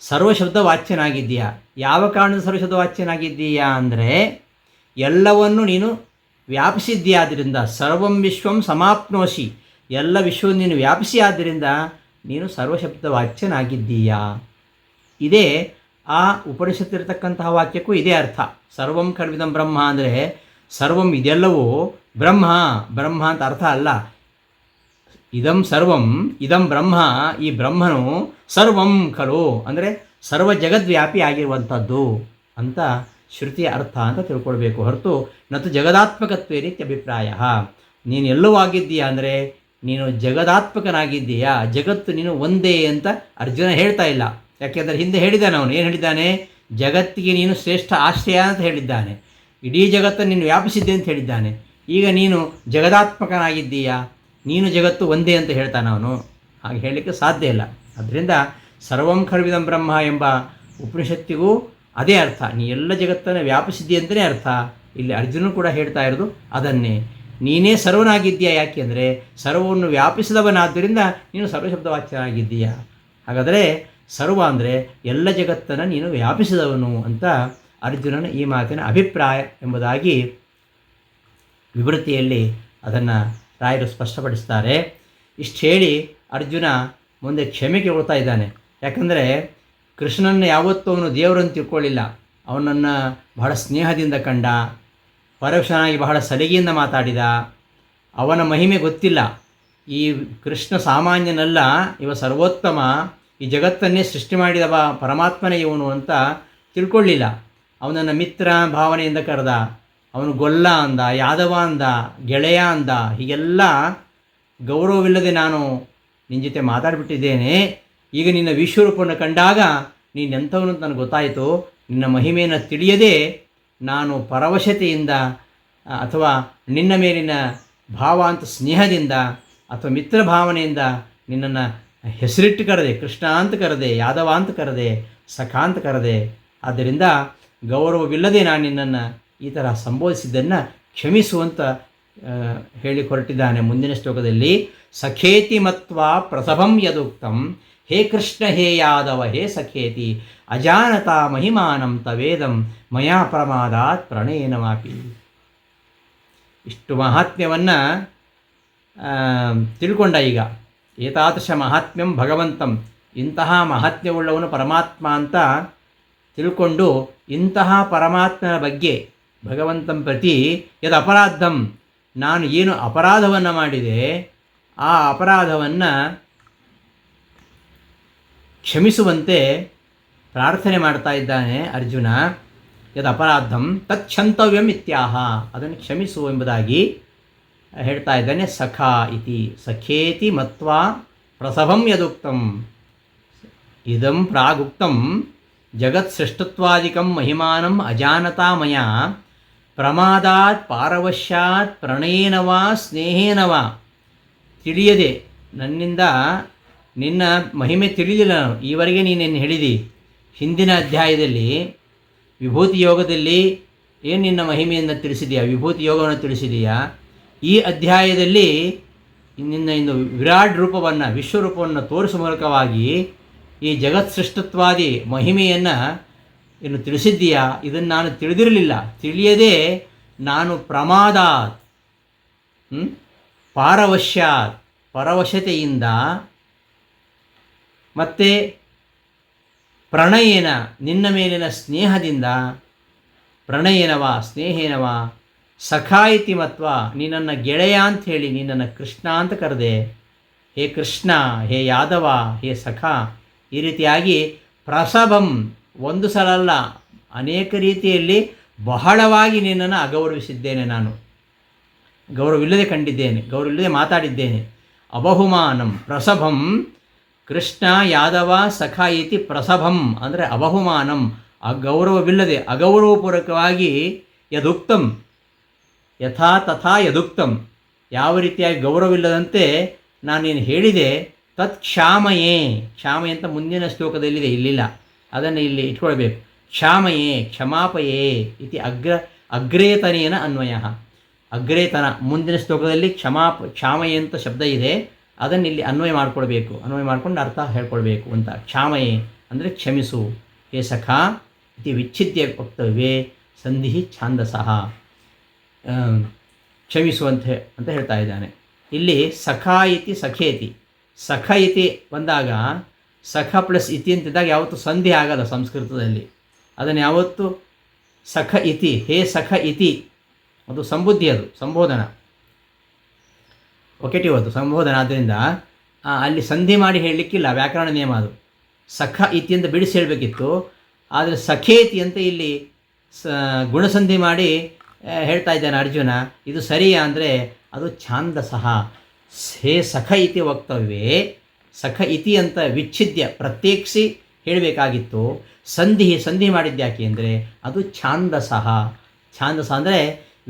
ಸರ್ವಶಬ್ದ ವಾಚ್ಯನಾಗಿದ್ದೀಯಾ. ಯಾವ ಕಾರಣದ ಸರ್ವಶಬ್ದ ವಾಚ್ಯನಾಗಿದ್ದೀಯಾ ಅಂದರೆ ಎಲ್ಲವನ್ನು ನೀನು ವ್ಯಾಪಿಸಿದ್ದೀಯಾದ್ದರಿಂದ. ಸರ್ವಂ ವಿಶ್ವಂ ಸಮಾಪ್ನೋಷಿ, ಎಲ್ಲ ವಿಶ್ವವನ್ನು ನೀನು ವ್ಯಾಪಿಸಿ ಆದ್ದರಿಂದ ನೀನು ಸರ್ವಶಬ್ದ ವಾಚ್ಯನಾಗಿದ್ದೀಯಾ. ಇದೇ ಆ ಉಪನಿಷತ್ತಿರತಕ್ಕಂತಹ ವಾಕ್ಯಕ್ಕೂ ಇದೇ ಅರ್ಥ. ಸರ್ವಂ ಖಲ್ವಿದಂ ಬ್ರಹ್ಮ ಅಂದರೆ ಸರ್ವಂ ಇದೆಲ್ಲವೂ ಬ್ರಹ್ಮ ಅಂತ ಅರ್ಥ ಅಲ್ಲ. ಇದಂ ಸರ್ವಂ ಇದಂ ಬ್ರಹ್ಮ, ಈ ಬ್ರಹ್ಮನು ಸರ್ವಂ ಖಲು ಅಂದರೆ ಸರ್ವ ಜಗದ್ವ್ಯಾಪಿ ಆಗಿರುವಂಥದ್ದು ಅಂತ ಶ್ರುತಿಯ ಅರ್ಥ ಅಂತ ತಿಳ್ಕೊಳ್ಬೇಕು ಹೊರತು ನತು ಜಗದಾತ್ಮಕತ್ವೇನ ಅಭಿಪ್ರಾಯ. ನೀನು ಎಲ್ಲವೂ ಆಗಿದ್ದೀಯಾ ಅಂದರೆ ನೀನು ಜಗದಾತ್ಮಕನಾಗಿದ್ದೀಯಾ, ಜಗತ್ತು ನೀನು ಒಂದೇ ಅಂತ ಅರ್ಜುನ ಹೇಳ್ತಾ ಇಲ್ಲ. ಯಾಕೆಂದರೆ ಹಿಂದೆ ಹೇಳಿದ್ದಾನೆ ಅವನು, ಏನು ಹೇಳಿದ್ದಾನೆ? ಜಗತ್ತಿಗೆ ನೀನು ಶ್ರೇಷ್ಠ ಆಶ್ರಯ ಅಂತ ಹೇಳಿದ್ದಾನೆ, ಇಡೀ ಜಗತ್ತನ್ನು ನೀನು ವ್ಯಾಪಿಸಿದ್ದೆ ಅಂತ ಹೇಳಿದ್ದಾನೆ. ಈಗ ನೀನು ಜಗದಾತ್ಮಕನಾಗಿದ್ದೀಯಾ, ನೀನು ಜಗತ್ತು ಒಂದೇ ಅಂತ ಹೇಳ್ತಾನೆ ಅವನು. ಹಾಗೆ ಹೇಳಲಿಕ್ಕೆ ಸಾಧ್ಯ ಇಲ್ಲ. ಅದರಿಂದ ಸರ್ವಂ ಖಲ್ವಿದಂ ಬ್ರಹ್ಮ ಎಂಬ ಉಪನಿಷತ್ತಿಗೂ ಅದೇ ಅರ್ಥ. ನೀ ಎಲ್ಲ ಜಗತ್ತನ್ನು ವ್ಯಾಪಿಸಿದ್ದಿ ಅಂತಲೇ ಅರ್ಥ. ಇಲ್ಲಿ ಅರ್ಜುನ ಕೂಡ ಹೇಳ್ತಾ ಇರೋದು ಅದನ್ನೇ. ನೀನೇ ಸರ್ವನಾಗಿದ್ದೀಯಾ. ಯಾಕೆಂದರೆ ಸರ್ವವನ್ನು ವ್ಯಾಪಿಸಿದವನಾದ್ದರಿಂದ ನೀನು ಸರ್ವಶಬ್ದವಾಚ್ಯನಾಗಿದ್ದೀಯಾ. ಹಾಗಾದರೆ ಸರ್ವ ಅಂದರೆ ಎಲ್ಲ ಜಗತ್ತನ್ನು ನೀನು ವ್ಯಾಪಿಸಿದವನು ಅಂತ ಅರ್ಜುನನ ಈ ಮಾತಿನ ಅಭಿಪ್ರಾಯ ಎಂಬುದಾಗಿ ವಿವೃತ್ತಿಯಲ್ಲಿ ಅದನ್ನು ರಾಯರು ಸ್ಪಷ್ಟಪಡಿಸ್ತಾರೆ. ಇಷ್ಟು ಹೇಳಿ ಅರ್ಜುನ ಮುಂದೆ ಕ್ಷಮೆ ಕೇಳ್ತಾ ಇದ್ದಾನೆ. ಯಾಕಂದರೆ ಕೃಷ್ಣನ ಯಾವತ್ತೂ ಅವನು ದೇವರನ್ನು ತಿಳ್ಕೊಳ್ಳಿಲ್ಲ. ಅವನನ್ನು ಬಹಳ ಸ್ನೇಹದಿಂದ ಕಂಡ, ಪರವಶನಾಗಿ ಬಹಳ ಸಲಿಗೆಯಿಂದ ಮಾತಾಡಿದ. ಅವನ ಮಹಿಮೆ ಗೊತ್ತಿಲ್ಲ. ಈ ಕೃಷ್ಣ ಸಾಮಾನ್ಯನಲ್ಲ, ಇವ ಸರ್ವೋತ್ತಮ, ಈ ಜಗತ್ತನ್ನೇ ಸೃಷ್ಟಿ ಮಾಡಿದ ಪರಮಾತ್ಮನೇ ಇವನು ಅಂತ ತಿಳ್ಕೊಳ್ಳಿಲ್ಲ. ಅವನನ್ನು ಮಿತ್ರ ಭಾವನೆಯಿಂದ ಕರೆದ. ಅವನು ಗೊಲ್ಲ ಅಂದ, ಯಾದವ ಅಂದ, ಗೆಳೆಯ ಅಂದ. ಹೀಗೆಲ್ಲ ಗೌರವವಿಲ್ಲದೆ ನಾನು ನಿನ್ನ ಜೊತೆ ಮಾತಾಡಿಬಿಟ್ಟಿದ್ದೇನೆ. ಈಗ ನಿನ್ನ ವಿಶ್ವರೂಪವನ್ನು ಕಂಡಾಗ ನೀನೆಂಥವನು ಅಂತ ನನಗೆ ಗೊತ್ತಾಯಿತು. ನಿನ್ನ ಮಹಿಮೆಯನ್ನು ತಿಳಿಯದೆ ನಾನು ಪರವಶತೆಯಿಂದ ಅಥವಾ ನಿನ್ನ ಮೇಲಿನ ಭಾವ ಅಂತ ಸ್ನೇಹದಿಂದ ಅಥವಾ ಮಿತ್ರ ಭಾವನೆಯಿಂದ ನಿನ್ನನ್ನು ಹೆಸರಿಟ್ಟು ಕರೆದೆ. ಕೃಷ್ಣ ಅಂತ ಕರೆದೆ, ಯಾದವ ಅಂತ ಕರೆದೆ, ಸಖ ಅಂತ ಕರೆದೆ. ಆದ್ದರಿಂದ ಗೌರವವಿಲ್ಲದೆ ನಾನು ನಿನ್ನನ್ನು ಈ ಥರ ಸಂಬೋಧಿಸಿದ್ದನ್ನು ಕ್ಷಮಿಸುವಂತ ಹೇಳಿ ಹೊರಟಿದ್ದಾನೆ. ಮುಂದಿನ ಶ್ಲೋಕದಲ್ಲಿ ಸಖೇತಿ ಮತ್ವಾ ಪ್ರಸಭಂ ಯದುಕ್ತಂ ಹೇ ಕೃಷ್ಣ ಹೇ ಯಾದವ ಹೇ ಸಖೇತಿ ಅಜಾನತಾ ಮಹಿಮಾನಂ ತವೇದಂ ಮಯಾ ಪ್ರಮಾದಾತ್ ಪ್ರಣಯೇನ ಮಾಪಿ. ಇಷ್ಟು ಮಹಾತ್ಮ್ಯವನ್ನು ತಿಳ್ಕೊಂಡ. ಈಗ ಏತಾದೃಶ ಮಹಾತ್ಮ್ಯಂ ಭಗವಂತಂ, ಇಂತಹ ಮಹಾತ್ಮ್ಯವುಳ್ಳವನು ಪರಮಾತ್ಮ ಅಂತ ತಿಳ್ಕೊಂಡು ಇಂತಹ ಪರಮಾತ್ಮನ ಬಗ್ಗೆ ಭಗವಂತನ ಪ್ರತಿ ಯದ್ ಅಪರಾಧಂ, ನಾನು ಏನು ಅಪರಾಧವನ್ನು ಮಾಡಿದೆ ಆ ಅಪರಾಧವನ್ನು ಕ್ಷಮಿಸುವಂತೆ ಪ್ರಾರ್ಥನೆ ಮಾಡ್ತಾ ಇದ್ದಾನೆ ಅರ್ಜುನ. ಯದ್ ಅಪರಾಧಂ ತತ್ ಕ್ಷಂತವ್ಯಂ ಇತ್ಯಾಹ, ಅದನ್ನು ಕ್ಷಮಿಸು ಎಂಬುದಾಗಿ ಹೇಳ್ತಾ ಇದ್ದಾನೆ. ಸಖಾ ಇತಿ ಸಖೇತಿ ಮತ್ವಾ ಪ್ರಸಭಂ ಯದುಕ್ತಂ ಇದಂ ಪ್ರಾಗುಕ್ತಂ ಜಗತ್ ಸೃಷ್ಟತ್ವಾದಿಕಂ ಮಹಿಮಾನಂ ಅಜಾನತಾ ಮಯಾ ಪ್ರಮಾದಾತ್ ಪಾರವಶ್ಯಾತ್ ಪ್ರಣಯೇನವಾ ಸ್ನೇಹೇನವಾ. ತಿಳಿಯದೆ ನನ್ನಿಂದ ನಿನ್ನ ಮಹಿಮೆ ತಿಳಿದಿಲ್ಲ ನಾನು. ಈವರೆಗೆ ನೀನೇನು ಹೇಳಿದಿ ಹಿಂದಿನ ಅಧ್ಯಾಯದಲ್ಲಿ ವಿಭೂತಿ ಯೋಗದಲ್ಲಿ ಏನು ನಿನ್ನ ಮಹಿಮೆಯನ್ನು ತಿಳಿಸಿದೆಯಾ, ವಿಭೂತಿ ಯೋಗವನ್ನು ತಿಳಿಸಿದೆಯಾ. ಈ ಅಧ್ಯಾಯದಲ್ಲಿ ನಿನ್ನ ಇಂದು ವಿರಾಟ್ ರೂಪವನ್ನು ವಿಶ್ವರೂಪವನ್ನು ತೋರಿಸುವ ಮೂಲಕವಾಗಿ ಈ ಜಗತ್ ಸೃಷ್ಟತ್ವಾದಿ ಮಹಿಮೆಯನ್ನು ಇನ್ನು ತಿಳಿಸಿದ್ದೀಯಾ. ಇದನ್ನು ನಾನು ತಿಳಿದಿರಲಿಲ್ಲ. ತಿಳಿಯದೆ ನಾನು ಪ್ರಮಾದಾತ್ ಪಾರವಶ್ಯಾತ್ ಪರವಶತೆಯಿಂದ ಮತ್ತು ಪ್ರಣಯೇನ ನಿನ್ನ ಮೇಲಿನ ಸ್ನೇಹದಿಂದ ಪ್ರಣಯೇನವ ಸ್ನೇಹೇನವ ಸಖಾಯಿತಿ ಮತ್ವ ನೀನನ್ನು ಗೆಳೆಯ ಅಂಥೇಳಿ ನಿನ್ನನ್ನು ಕೃಷ್ಣ ಅಂತ ಕರೆದೆ. ಹೇ ಕೃಷ್ಣ, ಹೇ ಯಾದವ, ಹೇ ಸಖ, ಈ ರೀತಿಯಾಗಿ ಪ್ರಸಭಂ ಒಂದು ಸಲ ಅಲ್ಲ ಅನೇಕ ರೀತಿಯಲ್ಲಿ ಬಹಳವಾಗಿ ನಿನ್ನನ್ನು ಅಗೌರವಿಸಿದ್ದೇನೆ. ನಾನು ಗೌರವವಿಲ್ಲದೆ ಕಂಡಿದ್ದೇನೆ, ಗೌರವವಿಲ್ಲದೆ ಮಾತಾಡಿದ್ದೇನೆ. ಅಬಹುಮಾನಂ ಪ್ರಸಭಂ ಕೃಷ್ಣ ಯಾದವ ಸಖ ಇತಿ ಪ್ರಸಭಂ ಅಂದರೆ ಅಬಹುಮಾನಂ, ಅಗೌರವವಿಲ್ಲದೆ ಅಗೌರವಪೂರ್ವಕವಾಗಿ ಯದುಕ್ತಂ ಯಥಾ ತಥಾ ಯದುಕ್ತಂ, ಯಾವ ರೀತಿಯಾಗಿ ಗೌರವವಿಲ್ಲದಂತೆ ನಾನೇನು ಹೇಳಿದೆ. ತತ್ ಕ್ಷಾಮಯೇ, ಕ್ಷಾಮಯೇ ಅಂತ ಮುಂದಿನ ಶ್ಲೋಕದಲ್ಲಿದೆ, ಇಲ್ಲಿಲ್ಲ, ಅದನ್ನು ಇಲ್ಲಿ ಇಟ್ಕೊಳ್ಬೇಕು. ಕ್ಷಾಮಯೇ ಕ್ಷಮಾಪಯೇ ಇತಿ ಅಗ್ರೇತನೇನ ಅನ್ವಯ. ಅಗ್ರೇತನ ಮುಂದಿನ ಶ್ಲೋಕದಲ್ಲಿ ಕ್ಷಾಮಯೇ ಅಂತ ಶಬ್ದ ಇದೆ, ಅದನ್ನು ಇಲ್ಲಿ ಅನ್ವಯ ಮಾಡಿಕೊಳ್ಬೇಕು. ಅನ್ವಯ ಮಾಡಿಕೊಂಡು ಅರ್ಥ ಹೇಳ್ಕೊಳ್ಬೇಕು ಅಂತ. ಕ್ಷಾಮಯೇ ಅಂದರೆ ಕ್ಷಮಿಸು. ಹೇ ಸಖ ಇತಿ ವಿಚ್ಛಿದ್ಯ ವಕ್ತವ್ಯೇ ಸಂಧಿ ಛಾಂದಸಃ, ಕ್ಷಮಿಸು ಅಂತ ಹೇಳ್ತಾ ಇದ್ದಾನೆ. ಇಲ್ಲಿ ಸಖ ಇತಿ ಸಖೇತಿ, ಸಖ ಇತಿ ಬಂದಾಗ ಸಖ ಪ್ಲಸ್ ಇತಿ ಅಂತಿದ್ದಾಗ ಯಾವತ್ತೂ ಸಂಧಿ ಆಗಲ್ಲ ಸಂಸ್ಕೃತದಲ್ಲಿ. ಅದನ್ನು ಯಾವತ್ತು ಸಖ ಇತಿ, ಹೇ ಸಖ ಇತಿ, ಅದು ಸಂಬುದ್ಧಿ, ಅದು ಸಂಬೋಧನ, ಒಕೆಟಿವ್, ಅದು ಸಂಬೋಧನ. ಆದ್ದರಿಂದ ಅಲ್ಲಿ ಸಂಧಿ ಮಾಡಿ ಹೇಳಲಿಕ್ಕಿಲ್ಲ, ವ್ಯಾಕರಣ ನಿಯಮ ಅದು. ಸಖ ಇತಿ ಅಂತ ಬಿಡಿಸಿ ಹೇಳಬೇಕಿತ್ತು, ಆದರೆ ಸಖೇತಿ ಅಂತ ಇಲ್ಲಿ ಗುಣಸಂಧಿ ಮಾಡಿ ಹೇಳ್ತಾ ಇದ್ದಾನೆ ಅರ್ಜುನ. ಇದು ಸರಿಯಾ ಅಂದರೆ ಅದು ಛಾಂದಸಃ. ಹೇ ಸಖ ಇತಿ ವಕ್ತವ್ಯೇ, ಸಖ ಇತಿ ಅಂತ ವಿಚ್ಛಿದ್ಯ ಪ್ರತ್ಯೇಕಿಸಿ ಹೇಳಬೇಕಾಗಿತ್ತು. ಸಂಧಿ ಮಾಡಿದ್ಯಾಕೆ ಅಂದರೆ ಅದು ಛಾಂದಸಃ. ಛಾಂದಸ ಅಂದರೆ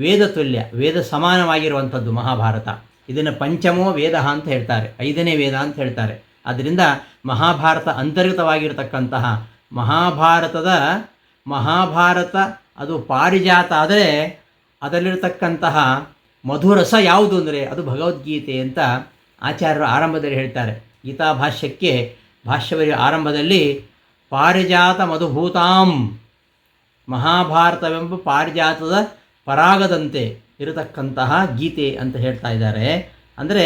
ವೇದ ತುಲ್ಯ, ವೇದ ಸಮಾನವಾಗಿರುವಂಥದ್ದು ಮಹಾಭಾರತ. ಇದನ್ನು ಪಂಚಮೋ ವೇದ ಅಂತ ಹೇಳ್ತಾರೆ, 5ನೇ ವೇದ ಅಂತ ಹೇಳ್ತಾರೆ. ಆದ್ದರಿಂದ ಮಹಾಭಾರತ ಅಂತರ್ಗತವಾಗಿರತಕ್ಕಂತಹ ಮಹಾಭಾರತ ಅದು ಪಾರಿಜಾತ ಆದರೆ ಅದರಲ್ಲಿರತಕ್ಕಂತಹ ಮಧುರಸ ಯಾವುದು ಅಂದರೆ ಅದು ಭಗವದ್ಗೀತೆ ಅಂತ ಆಚಾರ್ಯರು ಆರಂಭದಲ್ಲಿ ಹೇಳ್ತಾರೆ. ಗೀತಾ ಭಾಷ್ಯಕ್ಕೆ ಭಾಷ್ಯವರಿಯ ಆರಂಭದಲ್ಲಿ ಪಾರಿಜಾತ ಮಧುಭೂತಾಂ, ಮಹಾಭಾರತವೆಂಬ ಪಾರಿಜಾತದ ಪರಾಗದಂತೆ ಇರತಕ್ಕಂತಹ ಗೀತೆ ಅಂತ ಹೇಳ್ತಾ ಇದ್ದಾರೆ. ಅಂದರೆ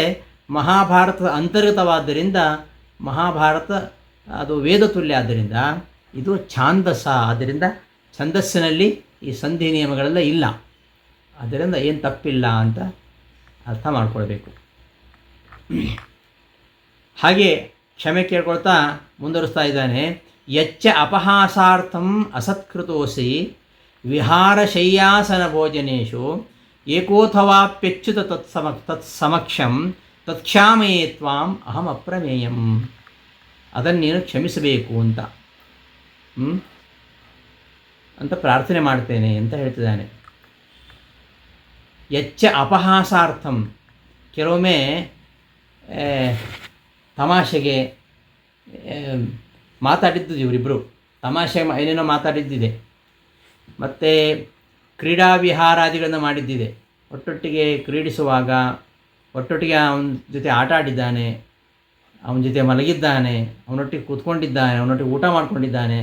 ಮಹಾಭಾರತದ ಅಂತರ್ಗತವಾದ್ದರಿಂದ ಮಹಾಭಾರತ ಅದು ವೇದ ತುಲ್ಯ, ಆದ್ದರಿಂದ ಇದು ಛಾಂದಸ, ಆದ್ದರಿಂದ ಛಂದಸ್ಸಿನಲ್ಲಿ ಈ ಸಂಧಿ ನಿಯಮಗಳೆಲ್ಲ ಇಲ್ಲ, ಆದ್ದರಿಂದ ಏನು ತಪ್ಪಿಲ್ಲ ಅಂತ ಅರ್ಥ ಮಾಡ್ಕೊಳ್ಬೇಕು. ಹಾಗೆ ಕ್ಷಮೆ ಕೇಳ್ಕೊಳ್ತಾ ಮುಂದುವರಿಸ್ತಾ ಇದ್ದಾನೆ. ಯಚ್ಚ ಅಪಹಾಸಾರ್ಥಂ ಅಸತ್ಕೃತೋಸಿ ವಿಹಾರಶಯ್ಯಾಸನ ಭೋಜನೇಶು ಏಕೋಥವಾಪ್ಯಚ್ಯುತ ತತ್ಸಮಕ್ಷಂ ತತ್ಕ್ಷಾಮಯೇ ತ್ವಾಂ ಅಹಂ ಅಪ್ರಮೇಯಂ. ಅದನ್ನು ನೀನು ಕ್ಷಮಿಸಬೇಕು ಅಂತ ಪ್ರಾರ್ಥನೆ ಮಾಡ್ತೇನೆ ಅಂತ ಹೇಳ್ತಿದ್ದಾನೆ. ಯಚ್ಚ ಅಪಹಾಸಾರ್ಥಂ, ಕೆಲವೊಮ್ಮೆ ತಮಾಷೆಗೆ ಮಾತಾಡಿದ್ದು ಇವರಿಬ್ಬರು, ತಮಾಷೆ ಏನೇನೋ ಮಾತಾಡಿದ್ದಿದೆ, ಮತ್ತು ಕ್ರೀಡಾ ವಿಹಾರಾದಿಗಳನ್ನು ಮಾಡಿದ್ದಿದೆ. ಒಟ್ಟೊಟ್ಟಿಗೆ ಕ್ರೀಡಿಸುವಾಗ ಒಟ್ಟೊಟ್ಟಿಗೆ ಅವನ ಜೊತೆ ಆಟ ಆಡಿದ್ದಾನೆ, ಅವನ ಜೊತೆ ಮಲಗಿದ್ದಾನೆ, ಅವನೊಟ್ಟಿಗೆ ಕೂತ್ಕೊಂಡಿದ್ದಾನೆ, ಅವನೊಟ್ಟಿಗೆ ಊಟ ಮಾಡ್ಕೊಂಡಿದ್ದಾನೆ.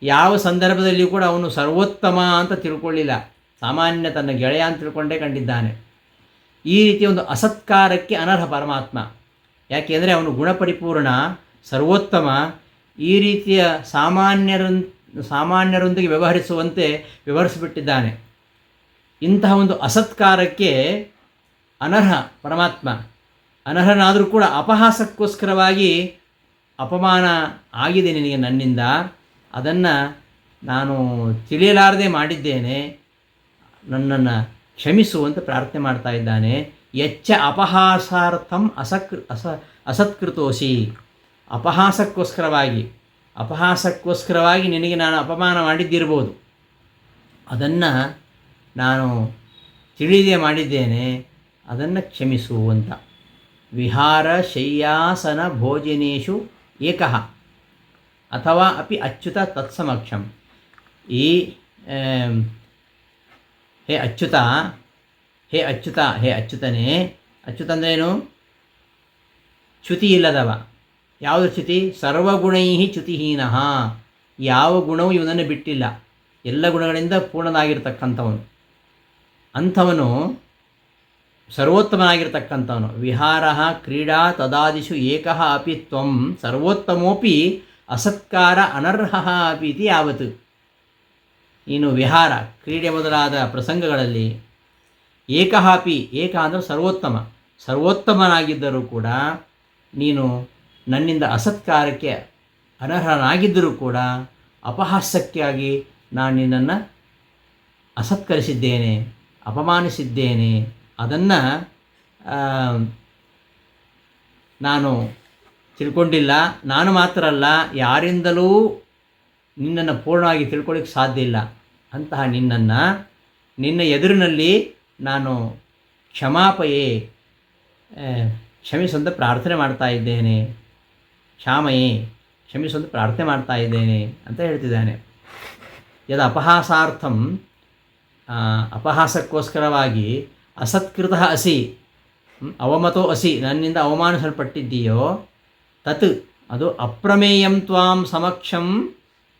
ಯಾವ ಸಂದರ್ಭದಲ್ಲಿಯೂ ಕೂಡ ಅವನು ಸರ್ವೋತ್ತಮ ಅಂತ ತಿಳ್ಕೊಳ್ಳಿಲ್ಲ, ಸಾಮಾನ್ಯ ತನ್ನ ಗೆಳೆಯ ಅಂತ ತಿಳ್ಕೊಂಡೇ ಕಂಡಿದ್ದಾನೆ. ಈ ರೀತಿಯ ಒಂದು ಅಸತ್ಕಾರಕ್ಕೆ ಅನರ್ಹ ಪರಮಾತ್ಮ. ಯಾಕೆಂದರೆ ಅವನು ಗುಣಪರಿಪೂರ್ಣ, ಸರ್ವೋತ್ತಮ. ಈ ರೀತಿಯ ಸಾಮಾನ್ಯರೊಂದಿಗೆ ವ್ಯವಹರಿಸಿಬಿಟ್ಟಿದ್ದಾನೆ. ಇಂತಹ ಒಂದು ಅಸತ್ಕಾರಕ್ಕೆ ಅನರ್ಹ ಪರಮಾತ್ಮ. ಅನರ್ಹನಾದರೂ ಕೂಡ ಅಪಹಾಸಕ್ಕೋಸ್ಕರವಾಗಿ ಅಪಮಾನ ಆಗಿದೆ ನಿನಗೆ ನನ್ನಿಂದ, ಅದನ್ನು ನಾನು ತಿಳಿಯಲಾರದೆ ಮಾಡಿದ್ದೇನೆ, ನನ್ನನ್ನು ಕ್ಷಮಿಸು ಅಂತ ಪ್ರಾರ್ಥನೆ ಮಾಡ್ತಾ ಇದ್ದಾನೆ. ಯಚ್ಚ ಅಪಹಾಸಾರ್ಥಂ ಅಸತ್ಕೃತೋಸಿ, ಅಪಹಾಸಕ್ಕೋಸ್ಕರವಾಗಿ ನಿನಗೆ ನಾನು ಅಪಮಾನ ಮಾಡಿದ್ದಿರ್ಬೋದು, ಅದನ್ನು ನಾನು ತಿಳಿದೇ ಮಾಡಿದ್ದೇನೆ, ಅದನ್ನು ಕ್ಷಮಿಸು ಅಂತ. ವಿಹಾರ ಶಯ್ಯಾಸನ ಭೋಜನೇಶು ಏಕಃ ಅಥವಾ ಅಪಿ ಅಚ್ಯುತ ತತ್ಸಮಕ್ಷಂ. ಈ ಹೇ ಅಚ್ಯುತನೇ, ಅಚ್ಯುತ ಅಂದ್ರೇನು? ಚ್ಯುತಿ ಇಲ್ಲದವ. ಯಾವುದು ಚ್ಯುತಿ? ಸರ್ವಗುಣೈ ಚ್ಯುತಿಹೀನಃ, ಯಾವ ಗುಣವೂ ಇವನನ್ನು ಬಿಟ್ಟಿಲ್ಲ, ಎಲ್ಲ ಗುಣಗಳಿಂದ ಪೂರ್ಣನಾಗಿರ್ತಕ್ಕಂಥವನು, ಅಂಥವನು ಸರ್ವೋತ್ತಮನಾಗಿರ್ತಕ್ಕಂಥವನು. ವಿಹಾರ ಕ್ರೀಡಾ ತದಾದಿಷು ಏಕಃ ಅಪಿ ತ್ವಂ ಸರ್ವೋತ್ತಮೋಪಿ ಅಸತ್ಕಾರ ಅನರ್ಹಃ ಅಪಿ ಇತಿ ಯಾವತ್. ನೀನು ವಿಹಾರ ಕ್ರೀಡೆ ಮೊದಲಾದ ಪ್ರಸಂಗಗಳಲ್ಲಿ ಏಕಃ ಅಪಿ, ಏಕ ಅಂದರೆ ಸರ್ವೋತ್ತಮನಾಗಿದ್ದರೂ ಕೂಡ ನೀನು ನನ್ನಿಂದ ಅಸತ್ಕಾರಕ್ಕೆ ಅನರ್ಹನಾಗಿದ್ದರೂ ಕೂಡ ಅಪಹಾಸ್ಯಕ್ಕಾಗಿ ನಾನು ನಿನ್ನನ್ನು ಅಸತ್ಕರಿಸಿದ್ದೇನೆ, ಅಪಮಾನಿಸಿದ್ದೇನೆ. ಅದನ್ನು ನಾನು ತಿಳ್ಕೊಂಡಿಲ್ಲ. ನಾನು ಮಾತ್ರ ಅಲ್ಲ, ಯಾರಿಂದಲೂ ನಿನ್ನನ್ನು ಪೂರ್ಣವಾಗಿ ತಿಳ್ಕೊಳ್ಳಿಕ್ಕೆ ಸಾಧ್ಯ ಇಲ್ಲ. ಅಂತಹ ನಿನ್ನ ಎದುರಿನಲ್ಲಿ ನಾನು ಕ್ಷಮಿಸುವಂತ ಪ್ರಾರ್ಥನೆ ಮಾಡ್ತಾ ಇದ್ದೇನೆ, ಕ್ಷಮಿಸುವಂತ ಪ್ರಾರ್ಥನೆ ಮಾಡ್ತಾ ಇದ್ದೇನೆ ಅಂತ ಹೇಳ್ತಿದ್ದಾನೆ. ಯದ ಅಪಹಾಸಾರ್ಥಂ, ಅಪಹಾಸಕ್ಕೋಸ್ಕರವಾಗಿ ಅಸತ್ಕೃತ ಅಸಿ, ಅವಮತೋ ಅಸಿ, ನನ್ನಿಂದ ಅವಮಾನಿಸಲ್ಪಟ್ಟಿದ್ದೀಯೋ, ತತ್ ಅದು ಅಪ್ರಮೇಯಂ ತ್ವಾಂ ಸಮಕ್ಷಂ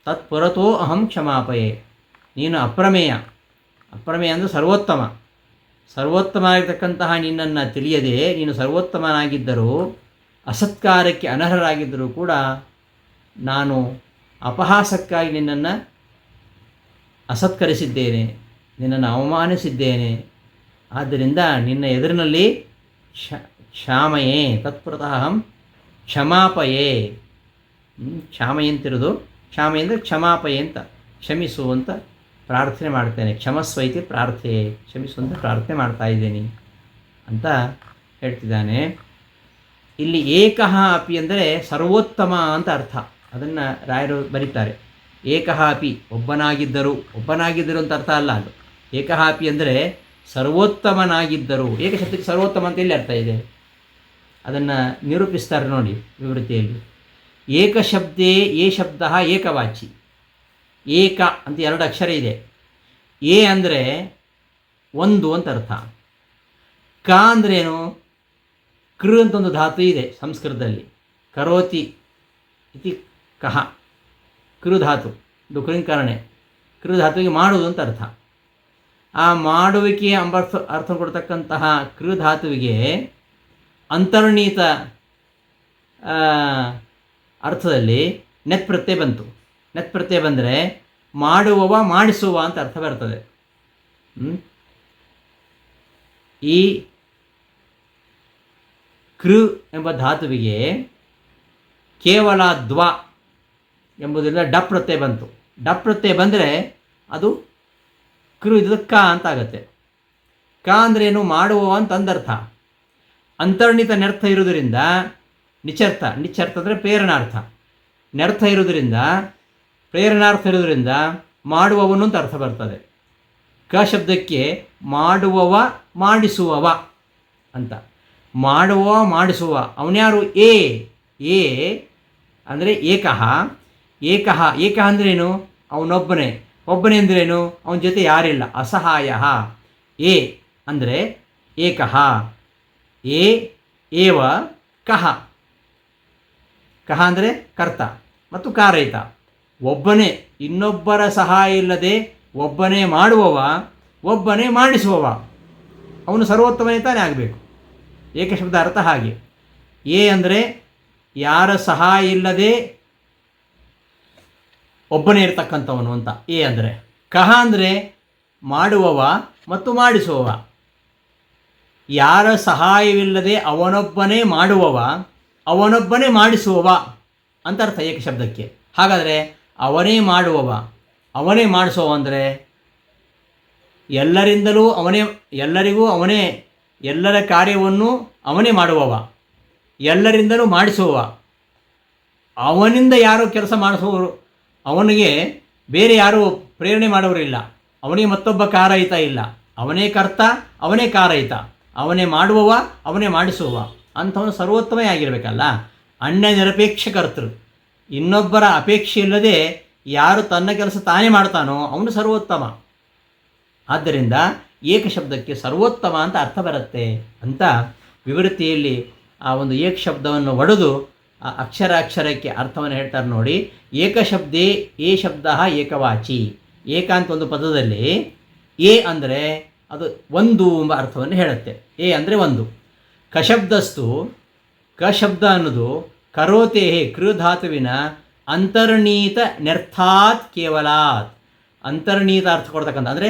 ತತ್ ಪುರತೋ ಅಹಂ ಕ್ಷಮಾಪಯೇ. ನೀನು ಅಪ್ರಮೇಯ ಅಂದರೆ ಸರ್ವೋತ್ತಮನಾಗಿರ್ತಕ್ಕಂತಹ ನಿನ್ನನ್ನು ತಿಳಿಯದೆ ನೀನು ಸರ್ವೋತ್ತಮನಾಗಿದ್ದರೂ ಅಸತ್ಕಾರಕ್ಕೆ ಅನರ್ಹರಾಗಿದ್ದರೂ ಕೂಡ ನಾನು ಅಪಹಾಸಕ್ಕಾಗಿ ನಿನ್ನನ್ನು ಅಸತ್ಕರಿಸಿದ್ದೇನೆ, ನಿನ್ನನ್ನು ಅವಮಾನಿಸಿದ್ದೇನೆ. ಆದ್ದರಿಂದ ನಿನ್ನ ಎದುರಿನಲ್ಲಿ ಕ್ಷಾಮಯೇ ತತ್ಪುರತಃ ಅಹಂ ಕ್ಷಮಾಪಯೇ. ಕ್ಷಾಮಯಂತಿರೋದು, ಕ್ಷಾಮೆ ಅಂದರೆ ಕ್ಷಮಾಪಯೆ ಅಂತ, ಕ್ಷಮಿಸು ಅಂತ ಪ್ರಾರ್ಥನೆ ಮಾಡ್ತೇನೆ. ಕ್ಷಮಸ್ವೈತಿ ಪ್ರಾರ್ಥೆ, ಕ್ಷಮಿಸುವಂತ ಪ್ರಾರ್ಥನೆ ಮಾಡ್ತಾ ಇದ್ದೀನಿ ಅಂತ ಹೇಳ್ತಿದ್ದಾನೆ. ಇಲ್ಲಿ ಏಕಃ ಅಪಿ ಅಂದರೆ ಸರ್ವೋತ್ತಮ ಅಂತ ಅರ್ಥ. ಅದನ್ನು ರಾಯರು ಬರೀತಾರೆ. ಏಕಃ ಅಪಿ, ಒಬ್ಬನಾಗಿದ್ದರು ಅಂತ ಅರ್ಥ ಅಲ್ಲ ಅದು. ಏಕಃ ಅಪಿ ಅಂದರೆ ಸರ್ವೋತ್ತಮನಾಗಿದ್ದರು. ಏಕಶಬ್ದಕ್ಕೆ ಸರ್ವೋತ್ತಮ ಅಂತ ಎಲ್ಲಿ ಅರ್ಥ ಇದೆ? ಅದನ್ನು ನಿರೂಪಿಸ್ತಾರೆ ನೋಡಿ ವಿವೃತಿಯಲ್ಲಿ. ಏಕಶಬ್ದೇ ಏ ಶಬ್ದ ಏಕವಾಚಿ. ಏಕ ಅಂತ 2 ಅಕ್ಷರ ಇದೆ. ಎ ಅಂದರೆ ಒಂದು ಅಂತ ಅರ್ಥ, ಕ ಅಂದ್ರೇನು? ಕೃ ಅಂತ ಒಂದು ಧಾತು ಇದೆ ಸಂಸ್ಕೃತದಲ್ಲಿ, ಕರೋತಿ ಇತಿ ಕಹ, ಕೃಧಾತು, ಇದು ಕೃಂಕರಣೆ, ಕೃಧಾತುವಿಗೆ ಮಾಡುವುದು ಅಂತ ಅರ್ಥ. ಆ ಮಾಡುವಿಕೆಯ ಅರ್ಥ ಕೊಡ್ತಕ್ಕಂತಹ ಕೃಧಾತುವಿಗೆ ಅಂತರ್ಣೀತ ಅರ್ಥದಲ್ಲಿ ನೆತ್ ಪ್ರತ್ಯಯ ಬಂತು. ನೆತ್ ಪ್ರತ್ಯಯ ಬಂದರೆ ಮಾಡುವವ ಮಾಡಿಸುವ ಅಂತ ಅರ್ಥ ಬರ್ತದೆ. ಈ ಕೃ ಎಂಬ ಧಾತುವಿಗೆ ಕೇವಲ ದ್ವ ಎಂಬುದರಿಂದ ಡಪ್ ಪ್ರತ್ಯಯ ಬಂತು. ಡಪ್ ಪ್ರತ್ಯಯ ಬಂದರೆ ಅದು ಕೃ ಇದ್ದದ್ದು ಕ ಅಂತ ಆಗುತ್ತೆ. ಕ ಅಂದ್ರೇನು? ಮಾಡುವವ ಅಂತ ಅಂದರ್ಥ. ಅಂತರ್ಣಿತ ನೆರ್ಥ ಇರುವುದರಿಂದ ನಿಚರ್ಥ, ನಿಚರ್ಥ ಅಂದರೆ ಪ್ರೇರಣಾರ್ಥ, ನೆರ್ಥ ಇರುವುದರಿಂದ ಪ್ರೇರಣಾರ್ಥ ಇರುವುದರಿಂದ ಮಾಡುವವನು ಅಂತ ಅರ್ಥ ಬರ್ತದೆ. ಕ ಶಬ್ದಕ್ಕೆ ಮಾಡುವವ ಮಾಡಿಸುವವ ಅಂತ. ಮಾಡುವವ ಮಾಡಿಸುವ ಅವನ್ಯಾರು? ಏ ಅಂದರೆ ಏಕಃ. ಏಕಃ ಅಂದ್ರೇನು? ಅವನೊಬ್ಬನೇ. ಒಬ್ಬನೇ ಅಂದ್ರೇನು? ಅವನ ಜೊತೆ ಯಾರಿಲ್ಲ. ಅಸಹಾಯ. ಏ ಅಂದರೆ ಏಕಃ. ಏವ ಕಹ. ಕಹ ಅಂದರೆ ಕರ್ತ ಮತ್ತು ಕಾರಯಿತ. ಒಬ್ಬನೇ, ಇನ್ನೊಬ್ಬರ ಸಹಾಯ ಇಲ್ಲದೆ ಒಬ್ಬನೇ ಮಾಡುವವ, ಒಬ್ಬನೇ ಮಾಡಿಸುವವ, ಅವನು ಸರ್ವೋತ್ತಮನೇ ತಾನೇ ಆಗಬೇಕು. ಏಕಶಬ್ದ ಅರ್ಥ ಹಾಗೆ. ಏ ಅಂದರೆ ಯಾರ ಸಹಾಯ ಇಲ್ಲದೆ ಒಬ್ಬನೇ ಇರ್ತಕ್ಕಂಥವನು ಅಂತ ಏ ಅಂದರೆ. ಕಹ ಅಂದರೆ ಮಾಡುವವ ಮತ್ತು ಮಾಡಿಸುವವ. ಯಾರ ಸಹಾಯವಿಲ್ಲದೆ ಅವನೊಬ್ಬನೇ ಮಾಡುವವ, ಅವನೊಬ್ಬನೇ ಮಾಡಿಸುವವ ಅಂತ ಅರ್ಥ ಏಕಶಬ್ದಕ್ಕೆ. ಹಾಗಾದರೆ ಅವನೇ ಮಾಡುವವ, ಅವನೇ ಮಾಡಿಸುವವ ಅಂದರೆ ಎಲ್ಲರಿಂದಲೂ ಅವನೇ, ಎಲ್ಲರಿಗೂ ಅವನೇ, ಎಲ್ಲರ ಕಾರ್ಯವನ್ನು ಅವನೇ ಮಾಡುವವ, ಎಲ್ಲರಿಂದಲೂ ಮಾಡಿಸುವವ. ಅವನಿಂದ ಯಾರು ಕೆಲಸ ಮಾಡಿಸುವವರು, ಅವನಿಗೆ ಬೇರೆ ಯಾರೂ ಪ್ರೇರಣೆ ಮಾಡುವವರಿಲ್ಲ, ಅವನಿಗೆ ಮತ್ತೊಬ್ಬ ಕಾರಯಿತ ಇಲ್ಲ. ಅವನೇ ಕರ್ತ, ಅವನೇ ಕಾರಯಿತ, ಅವನೇ ಮಾಡುವವ, ಅವನೇ ಮಾಡಿಸುವವ ಅಂಥವನು ಸರ್ವೋತ್ತಮೇ ಆಗಿರಬೇಕಲ್ಲ. ಅನ್ಯ ನಿರಪೇಕ್ಷ ಕರ್ತೃ, ಇನ್ನೊಬ್ಬರ ಅಪೇಕ್ಷೆ ಇಲ್ಲದೆ ಯಾರು ತನ್ನ ಕೆಲಸ ತಾನೇ ಮಾಡ್ತಾನೋ ಅವನು ಸರ್ವೋತ್ತಮ. ಆದ್ದರಿಂದ ಏಕಶಬ್ದಕ್ಕೆ ಸರ್ವೋತ್ತಮ ಅಂತ ಅರ್ಥ ಬರುತ್ತೆ ಅಂತ ವಿವೃತ್ತಿಯಲ್ಲಿ ಆ ಒಂದು ಏಕಶಬ್ದವನ್ನು ಒಡೆದು ಆ ಅಕ್ಷರಕ್ಕೆ ಅರ್ಥವನ್ನು ಹೇಳ್ತಾರೆ ನೋಡಿ. ಏಕಶಬ್ದೇ ಏ ಶಬ್ದ ಏಕವಾಚಿ. ಏಕ ಅಂತ ಒಂದು ಪದದಲ್ಲಿ ಏ ಅಂದರೆ ಅದು ಒಂದು ಎಂಬ ಅರ್ಥವನ್ನು ಹೇಳುತ್ತೆ. ಏ ಅಂದರೆ ಒಂದು. ಕಶಬ್ದಸ್ತು, ಕಶಬ್ದ ಅನ್ನೋದು ಕರೋತೆ ಕೃಧಾತುವಿನ ಅಂತರ್ಣೀತ ನೆರ್ಥಾತ್ ಕೇವಲಾತ್. ಅಂತರ್ಣೀತ ಅರ್ಥ ಕೊಡ್ತಕ್ಕಂಥ ಅಂದರೆ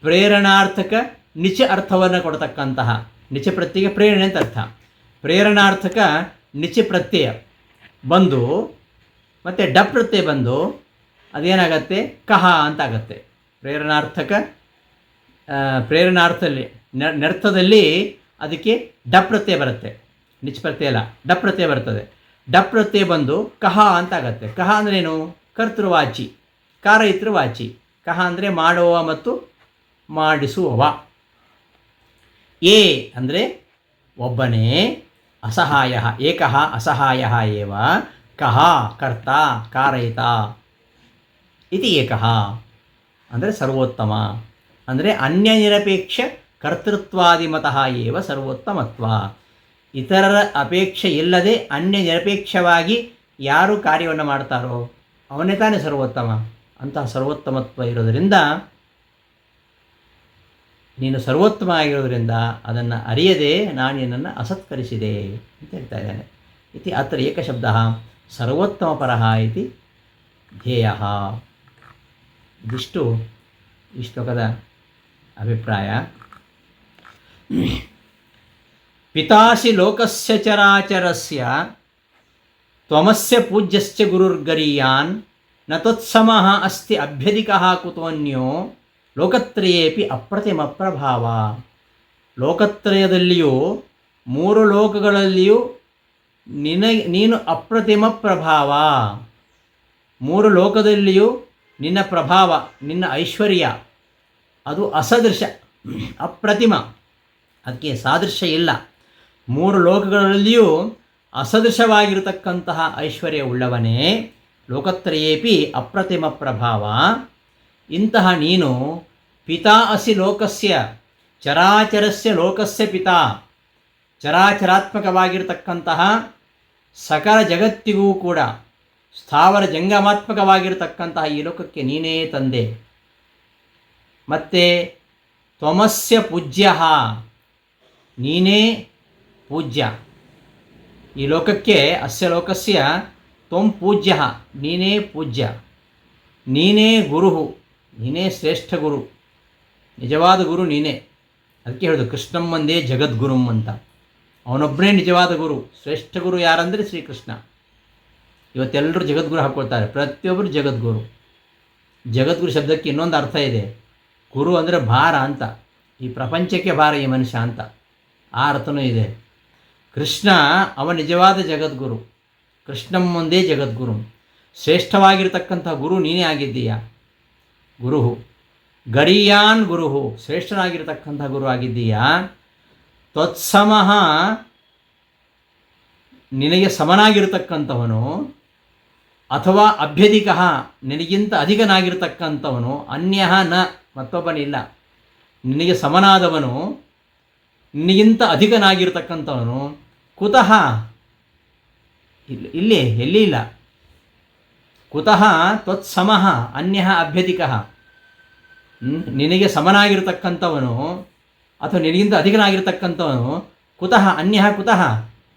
ಪ್ರೇರಣಾರ್ಥಕ ನಿಚ ಅರ್ಥವನ್ನು ಕೊಡ್ತಕ್ಕಂತಹ, ನಿಚ ಪ್ರತ್ಯಯ ಪ್ರೇರಣೆ ಅಂತ ಅರ್ಥ. ಪ್ರೇರಣಾರ್ಥಕ ನಿಚ ಪ್ರತ್ಯಯ ಬಂದು ಮತ್ತು ಡ ಪ್ರತ್ಯಯ ಬಂದು ಅದೇನಾಗತ್ತೆ? ಕಹ ಅಂತ ಆಗತ್ತೆ. ಪ್ರೇರಣಾರ್ಥದಲ್ಲಿ ನೆರ್ಥದಲ್ಲಿ ಅದಕ್ಕೆ ಡ ಪ್ರತ್ಯಯ ಬರುತ್ತೆ, ನಿಚ ಪ್ರತ್ಯಯ ಅಲ್ಲ, ಡ ಪ್ರತ್ಯಯ ಬರ್ತದೆ. ಡ ಪ್ರತ್ಯಯ ಬಂದು ಕಹ ಅಂತ ಆಗತ್ತೆ. ಕಹ ಅಂದ್ರೇನು? ಕರ್ತೃವಾಚಿ, ಕಾರಯಿತೃವಾಚಿ. ಕಹ ಅಂದರೆ ಮಾಡುವವ ಮತ್ತು ಮಾಡಿಸುವವ. ಏ ಅಂದರೆ ಒಬ್ಬನೇ, ಅಸಹಾಯ, ಏಕಃ ಅಸಹಾಯ ಏವ ಕಹ ಕರ್ತ ಕಾರಯಿತ ಇತಿ ಏಕಃ ಅಂದರೆ ಸರ್ವೋತ್ತಮ. ಅಂದರೆ ಅನ್ಯ ನಿರಪೇಕ್ಷ ಕರ್ತೃತ್ವಾದಿಮತಃ ಏವ ಸರ್ವೋತ್ತಮತ್ವ. ಇತರರ ಅಪೇಕ್ಷೆ ಇಲ್ಲದೆ ಅನ್ಯ ನಿರಪೇಕ್ಷವಾಗಿ ಯಾರು ಕಾರ್ಯವನ್ನು ಮಾಡ್ತಾರೋ ಅವನೇ ತಾನೇ ಸರ್ವೋತ್ತಮ. ಅಂತಹ ಸರ್ವೋತ್ತಮತ್ವ ಇರೋದರಿಂದ, ನೀನು ಸರ್ವೋತ್ತಮ ಆಗಿರೋದ್ರಿಂದ ಅದನ್ನು ಅರಿಯದೆ ನಾನು ನಿನ್ನನ್ನು ಅಸತ್ಕರಿಸಿದೆ ಅಂತ ಹೇಳ್ತಾ ಇದ್ದಾನೆ. ಇತಿ ಅತ್ರ ಏಕಶಬ್ದ ಸರ್ವೋತ್ತಮಪರಃ ಇತಿ ಧ್ಯೇಯ. ಇದಿಷ್ಟು ಈ ಶ್ಲೋಕದ ಅಭಿಪ್ರಾಯ. ಪಿತಾಸಿ ಲೋಕಸ್ಯ ಚರಾಚರಸ್ಯ ತ್ವಮಸ್ಯ ಪೂಜ್ಯಶ್ಚ ಗುರುರ್ಗರೀಯಾನ್ ನ ತ್ವತ್ಸಮಃ ಅಸ್ತಿ ಅಭ್ಯಧಿಕಃ ಕುತೋನ್ಯೋ ಲೋಕತ್ರಯೇಪಿ ಅಪ್ರತಿಮ ಪ್ರಭಾವ. ಲೋಕತ್ರಯದಲ್ಲಿಯೂ ಮೂರು ಲೋಕಗಳಲ್ಲಿಯೂ ನೀನು ಅಪ್ರತಿಮ ಪ್ರಭಾವ. ಮೂರು ಲೋಕದಲ್ಲಿಯೂ ನಿನ್ನ ಪ್ರಭಾವ, ನಿನ್ನ ಐಶ್ವರ್ಯ ಅದು ಅಸದೃಶ, ಅಪ್ರತಿಮ, ಅದಕ್ಕೆ ಸಾದೃಶ್ಯ ಇಲ್ಲ. ಮೂರು ಲೋಕಗಳಲ್ಲಿಯೂ ಅಸದೃಶವಾಗಿರತಕ್ಕಂತಹ ಐಶ್ವರ್ಯ ಉಳ್ಳವನೇ ಲೋಕತ್ರಯೇಪಿ ಅಪ್ರತಿಮ ಪ್ರಭಾವ. ಇಂತಹ ನೀನು ಪಿತಾ ಅಸಿ ಲೋಕಸ್ಯ ಚರಾಚರಸ್ಯ ಲೋಕಸ್ಯ ಪಿತಾ, ಚರಾಚರಾತ್ಮಕವಾಗಿರತಕ್ಕಂತಹ ಸಕಲ ಜಗತ್ತಿಗೂ ಕೂಡ ಸ್ಥಾವರ ಜಂಗಮಾತ್ಮಕವಾಗಿರತಕ್ಕಂತಹ ಈ ಲೋಕಕ್ಕೆ ನೀನೇ ತಂದೆ. ಮತ್ತು ತ್ವಮಸ್ಯ ಪೂಜ್ಯ, ನೀನೇ ಪೂಜ್ಯ. ಈ ಲೋಕಕ್ಕೆ ಅಸ್ಯ ಲೋಕಸ್ಯ ತ್ವಂ ಪೂಜ್ಯ, ನೀನೇ ಪೂಜ್ಯ. ನೀನೇ ಗುರು, ನೀನೇ ಶ್ರೇಷ್ಠ ಗುರು, ನಿಜವಾದ ಗುರು ನೀನೇ. ಅದಕ್ಕೆ ಹೇಳೋದು ಕೃಷ್ಣಂ ಒಂದೇ ಜಗದ್ಗುರುಂ ಅಂತ. ಅವನೊಬ್ಬನೇ ನಿಜವಾದ ಗುರು. ಶ್ರೇಷ್ಠ ಗುರು ಯಾರಂದರೆ ಶ್ರೀಕೃಷ್ಣ. ಇವತ್ತೆಲ್ಲರೂ ಜಗದ್ಗುರು ಹಾಕ್ಕೊಳ್ತಾರೆ, ಪ್ರತಿಯೊಬ್ಬರು ಜಗದ್ಗುರು. ಜಗದ್ಗುರು ಶಬ್ದಕ್ಕೆ ಇನ್ನೊಂದು ಅರ್ಥ ಇದೆ. ಗುರು ಅಂದರೆ ಭಾರ ಅಂತ, ಈ ಪ್ರಪಂಚಕ್ಕೆ ಭಾರ ಈ ಮನುಷ್ಯ ಅಂತ, ಆ ಅರ್ಥನೂ ಇದೆ. ಕೃಷ್ಣ ಅವ ನಿಜವಾದ ಜಗದ್ಗುರು. ಕೃಷ್ಣಂ ಒಂದೇ ಜಗದ್ಗುರು. ಶ್ರೇಷ್ಠವಾಗಿರ್ತಕ್ಕಂಥ ಗುರು ನೀನೇ ಆಗಿದ್ದೀಯ. ಗುರು ಗರೀಯಾನ್ ಗುರು, ಶ್ರೇಷ್ಠನಾಗಿರ್ತಕ್ಕಂಥ ಗುರು ಆಗಿದ್ದೀಯ. ತ್ವತ್ಸಮಃ, ನಿನಗೆ ಸಮನಾಗಿರ್ತಕ್ಕಂಥವನು, ಅಥವಾ ಅಭ್ಯಧಿಕ, ನಿನಗಿಂತ ಅಧಿಕನಾಗಿರ್ತಕ್ಕಂಥವನು, ಅನ್ಯ ನ, ಮತ್ತೊಬ್ಬನಿಲ್ಲ. ನಿನಗೆ ಸಮನಾದವನು, ನಿನಗಿಂತ ಅಧಿಕನಾಗಿರ್ತಕ್ಕಂಥವನು, ಕುತಃ, ಇಲ್ಲಿ ಎಲ್ಲಿ ಇಲ್ಲ. ಕುತಃ ತ್ವತ್ಸಮಃ ಅನ್ಯ ಅಭ್ಯಧಿಕ, ನಿನಗೆ ಸಮನಾಗಿರ್ತಕ್ಕಂಥವನು ಅಥವಾ ನಿನಗಿಂತ ಅಧಿಕನಾಗಿರ್ತಕ್ಕಂಥವನು, ಕುತಃ ಅನ್ಯ ಕುತಃ,